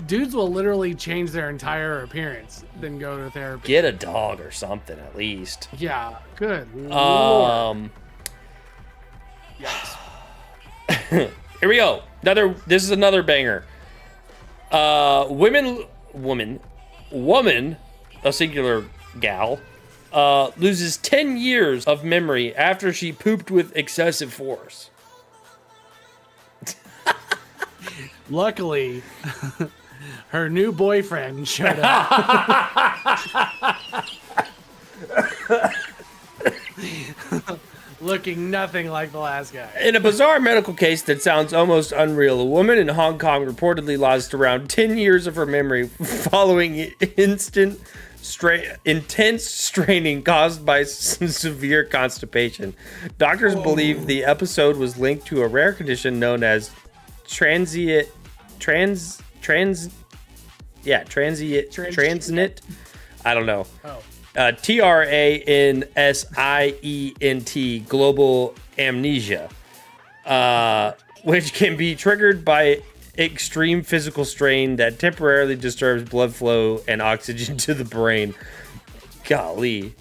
S2: dudes will literally change their entire appearance then go to therapy.
S1: Get a dog or something at least.
S2: Yeah, good. Lord. Yes.
S1: Here we go. This is another banger. Woman, a singular gal, loses 10 years of memory after she pooped with excessive force.
S2: Luckily, her new boyfriend showed up. Looking nothing like the last guy.
S1: In a bizarre medical case that sounds almost unreal, a woman in Hong Kong reportedly lost around 10 years of her memory following intense straining caused by severe constipation. Doctors believe the episode was linked to a rare condition known as transient. I don't know. TRANSIENT, global amnesia, which can be triggered by extreme physical strain that temporarily disturbs blood flow and oxygen to the brain. Golly.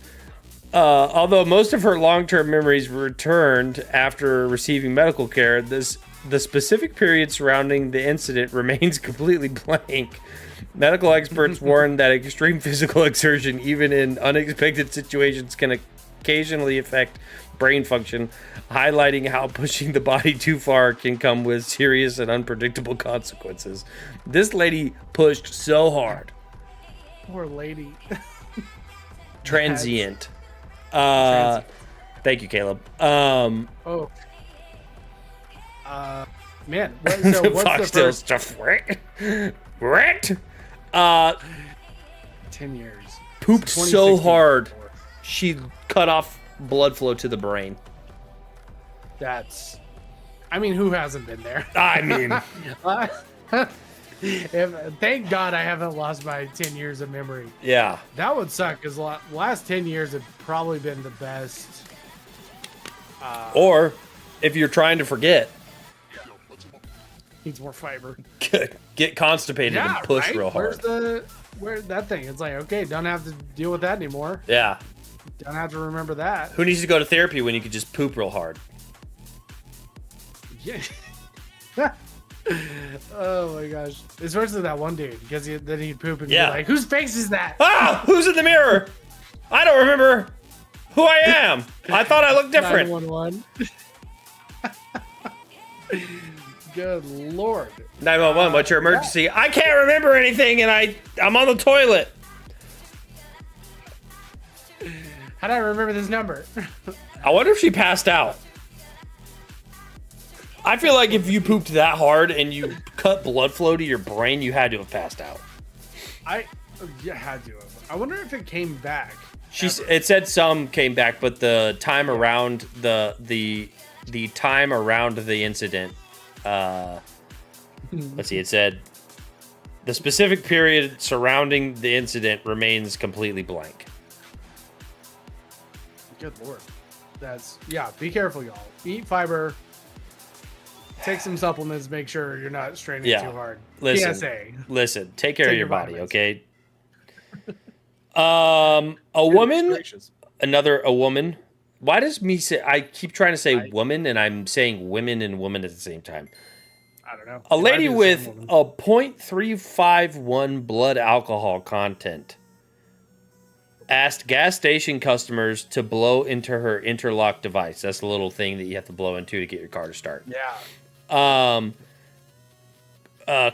S1: Although most of her long-term memories returned after receiving medical care, the specific period surrounding the incident remains completely blank. Medical experts warn that extreme physical exertion, even in unexpected situations, can occasionally affect brain function, highlighting how pushing the body too far can come with serious and unpredictable consequences. This lady pushed so hard.
S2: Poor lady.
S1: Transient. Thank you, Caleb.
S2: Man, what's the first
S1: stuff? Right?
S2: 10 years.
S1: Pooped so hard, she cut off blood flow to the brain.
S2: Who hasn't been there?
S1: I mean,
S2: thank God I haven't lost my 10 years of memory.
S1: Yeah.
S2: That would suck because the last 10 years have probably been the best.
S1: Or if you're trying to forget,
S2: needs more fiber.
S1: Get constipated and push real hard.
S2: Where's that thing? It's like, okay, don't have to deal with that anymore.
S1: Yeah.
S2: Don't have to remember that.
S1: Who needs to go to therapy when you could just poop real hard?
S2: Yeah. Oh my gosh. Especially that one dude, because then he'd poop and be like, whose face is that?
S1: Ah! Who's in the mirror? I don't remember who I am. I thought I looked different.
S2: 911. Good Lord.
S1: 911, what's your emergency? Yeah. I can't remember anything, and I'm on the toilet.
S2: How do I remember this number?
S1: I wonder if she passed out. I feel like if you pooped that hard and you cut blood flow to your brain, you had to have passed out.
S2: I had to have. I wonder if it came back.
S1: It said some came back, but the time around the time around the incident, let's see, it said the specific period surrounding the incident remains completely blank.
S2: Good Lord. Be careful, y'all. Eat fiber. Take some supplements. Make sure you're not straining too hard.
S1: Listen. Take care of your body, okay? A woman. Why does me say? I keep trying to say woman, and I'm saying women and woman at the same time.
S2: I don't know.
S1: A lady with a 0.351 blood alcohol content asked gas station customers to blow into her interlock device. That's the little thing that you have to blow into to get your car to start.
S2: Yeah.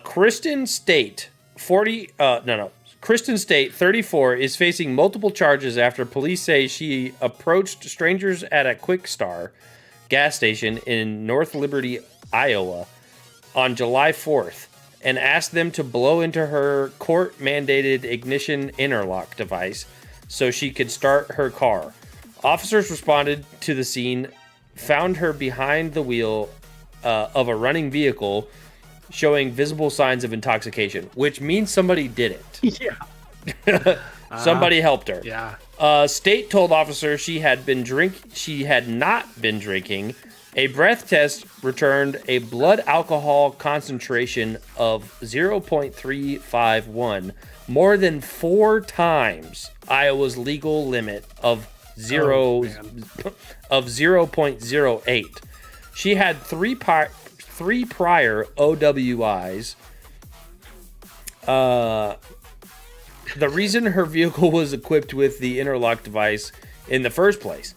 S1: Kristen State, 34, is facing multiple charges after police say she approached strangers at a Quick Star gas station in North Liberty, Iowa, on July 4th and asked them to blow into her court-mandated ignition interlock device so she could start her car. Officers responded to the scene, found her behind the wheel of a running vehicle showing visible signs of intoxication, which means somebody did it.
S2: Yeah.
S1: Somebody helped her.
S2: Yeah.
S1: State told officers she had not been drinking. A breath test returned a blood alcohol concentration of 0.351, more than 4 times Iowa's legal limit of 0.08. She had three prior OWIs. The reason her vehicle was equipped with the interlock device in the first place.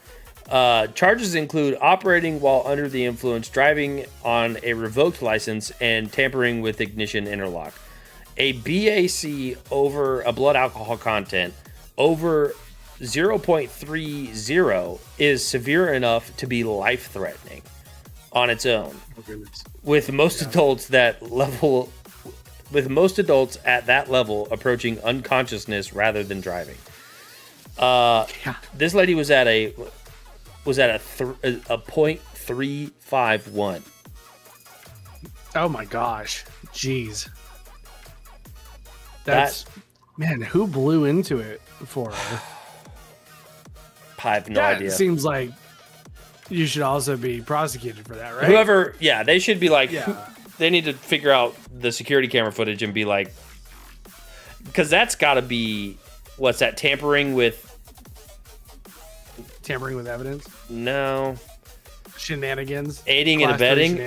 S1: Charges include operating while under the influence, driving on a revoked license, and tampering with ignition interlock. A BAC over a blood alcohol content over 0.30 is severe enough to be life-threatening on its own.
S2: Oh, goodness.
S1: With most adults at that level approaching unconsciousness rather than driving. This lady was at a 0.351.
S2: Oh my gosh. Jeez. Man, who blew into it for her?
S1: I have no idea.
S2: Seems like you should also be prosecuted for that, right?
S1: They should be like, they need to figure out the security camera footage and be like, because that's got to be, what's that, tampering with
S2: evidence?
S1: No.
S2: Shenanigans?
S1: Aiding and abetting?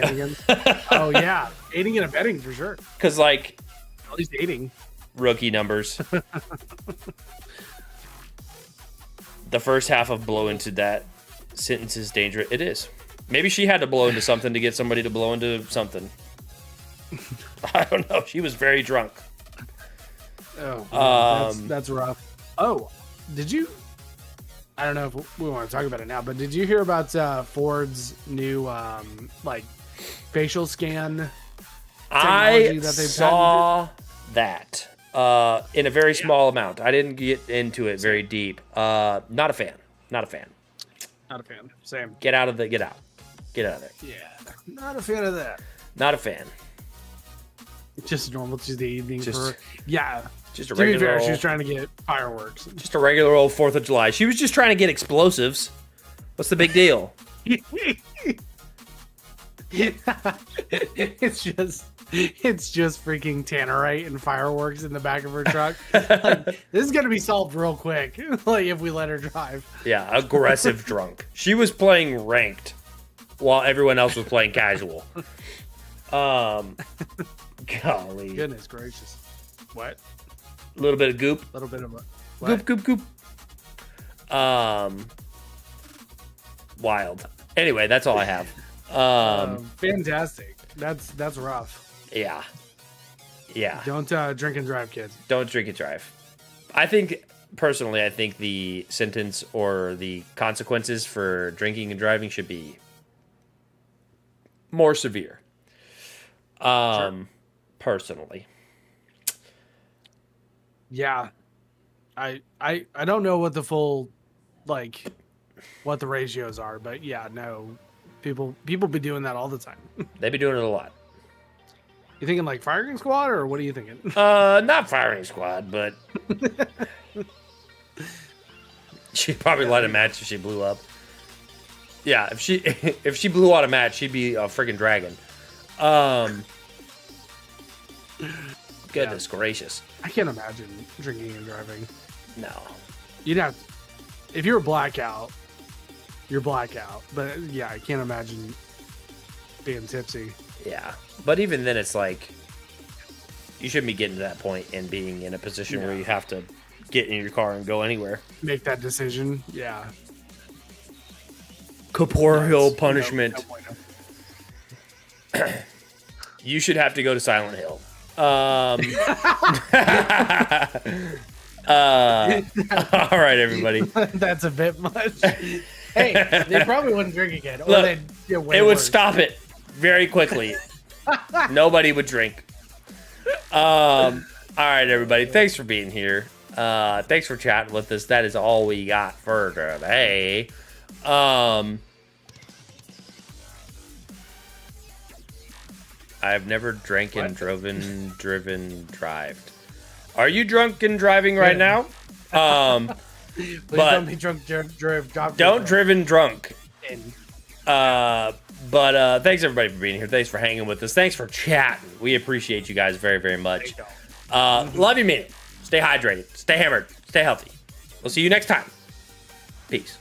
S2: Oh, yeah. Aiding and abetting for sure.
S1: Because, like,
S2: at least aiding.
S1: Rookie numbers. The first half of blow into that sentence is dangerous. It is. Maybe she had to blow into something to get somebody to blow into something. I don't know. She was very drunk.
S2: Oh, that's rough. Oh, did you? I don't know if we want to talk about it now, but did you hear about Ford's new facial scan technology that they've
S1: saw that in a very small amount. I didn't get into it very deep. Not a fan.
S2: Same.
S1: Get out of there. Yeah,
S2: not a fan of that.
S1: Not a fan.
S2: Just normal Tuesday evening for her. Yeah.
S1: Just a
S2: to be
S1: regular.
S2: Fair, she was trying to get fireworks.
S1: Just a regular old 4th of July. She was just trying to get explosives. What's the big deal?
S2: It's just It's just freaking tannerite and fireworks in the back of her truck. Like, this is gonna be solved real quick. Like if we let her drive.
S1: Yeah, aggressive drunk. She was playing ranked while everyone else was playing casual. Golly.
S2: Goodness gracious. What?
S1: A little bit of goop.
S2: A little bit of a
S1: Goop, goop, goop. Wild. Anyway, that's all I have.
S2: Fantastic. That's rough.
S1: Yeah. Yeah.
S2: Don't drink and drive, kids.
S1: Don't drink and drive. I think the sentence or the consequences for drinking and driving should be more severe.
S2: Sure.
S1: Personally.
S2: Yeah. I don't know what the full what the ratios are, but yeah, no. People be doing that all the time.
S1: They be doing it a lot.
S2: You thinking like firing squad, or what are you thinking?
S1: Not firing squad, but she'd probably light a match if she blew up. Yeah, if she blew out a match, she'd be a freaking dragon. Goodness gracious.
S2: I can't imagine drinking and driving.
S1: No.
S2: You'd have, if you're blackout, you're blackout. But yeah, I can't imagine being tipsy.
S1: Yeah. But even then, it's like, you shouldn't be getting to that point and being in a position where you have to get in your car and go anywhere.
S2: Make that decision. Yeah.
S1: Corporeal punishment.
S2: No.
S1: You should have to go to Silent Hill. All right, everybody.
S2: That's a bit much. Hey, they probably wouldn't drink again. Or
S1: Look,
S2: they'd get way
S1: it would
S2: worse.
S1: stop it very quickly. Nobody would drink. All right, everybody. Thanks for being here. Thanks for chatting with us. That is all we got for today. I've never drank and driven, drived. Are you drunk and driving right now?
S2: Please
S1: but
S2: don't be drunk, drive.
S1: Don't driven drunk. But thanks everybody for being here. Thanks for hanging with us. Thanks for chatting. We appreciate you guys very, very much. Love you, mean it. Stay hydrated. Stay hammered. Stay healthy. We'll see you next time. Peace.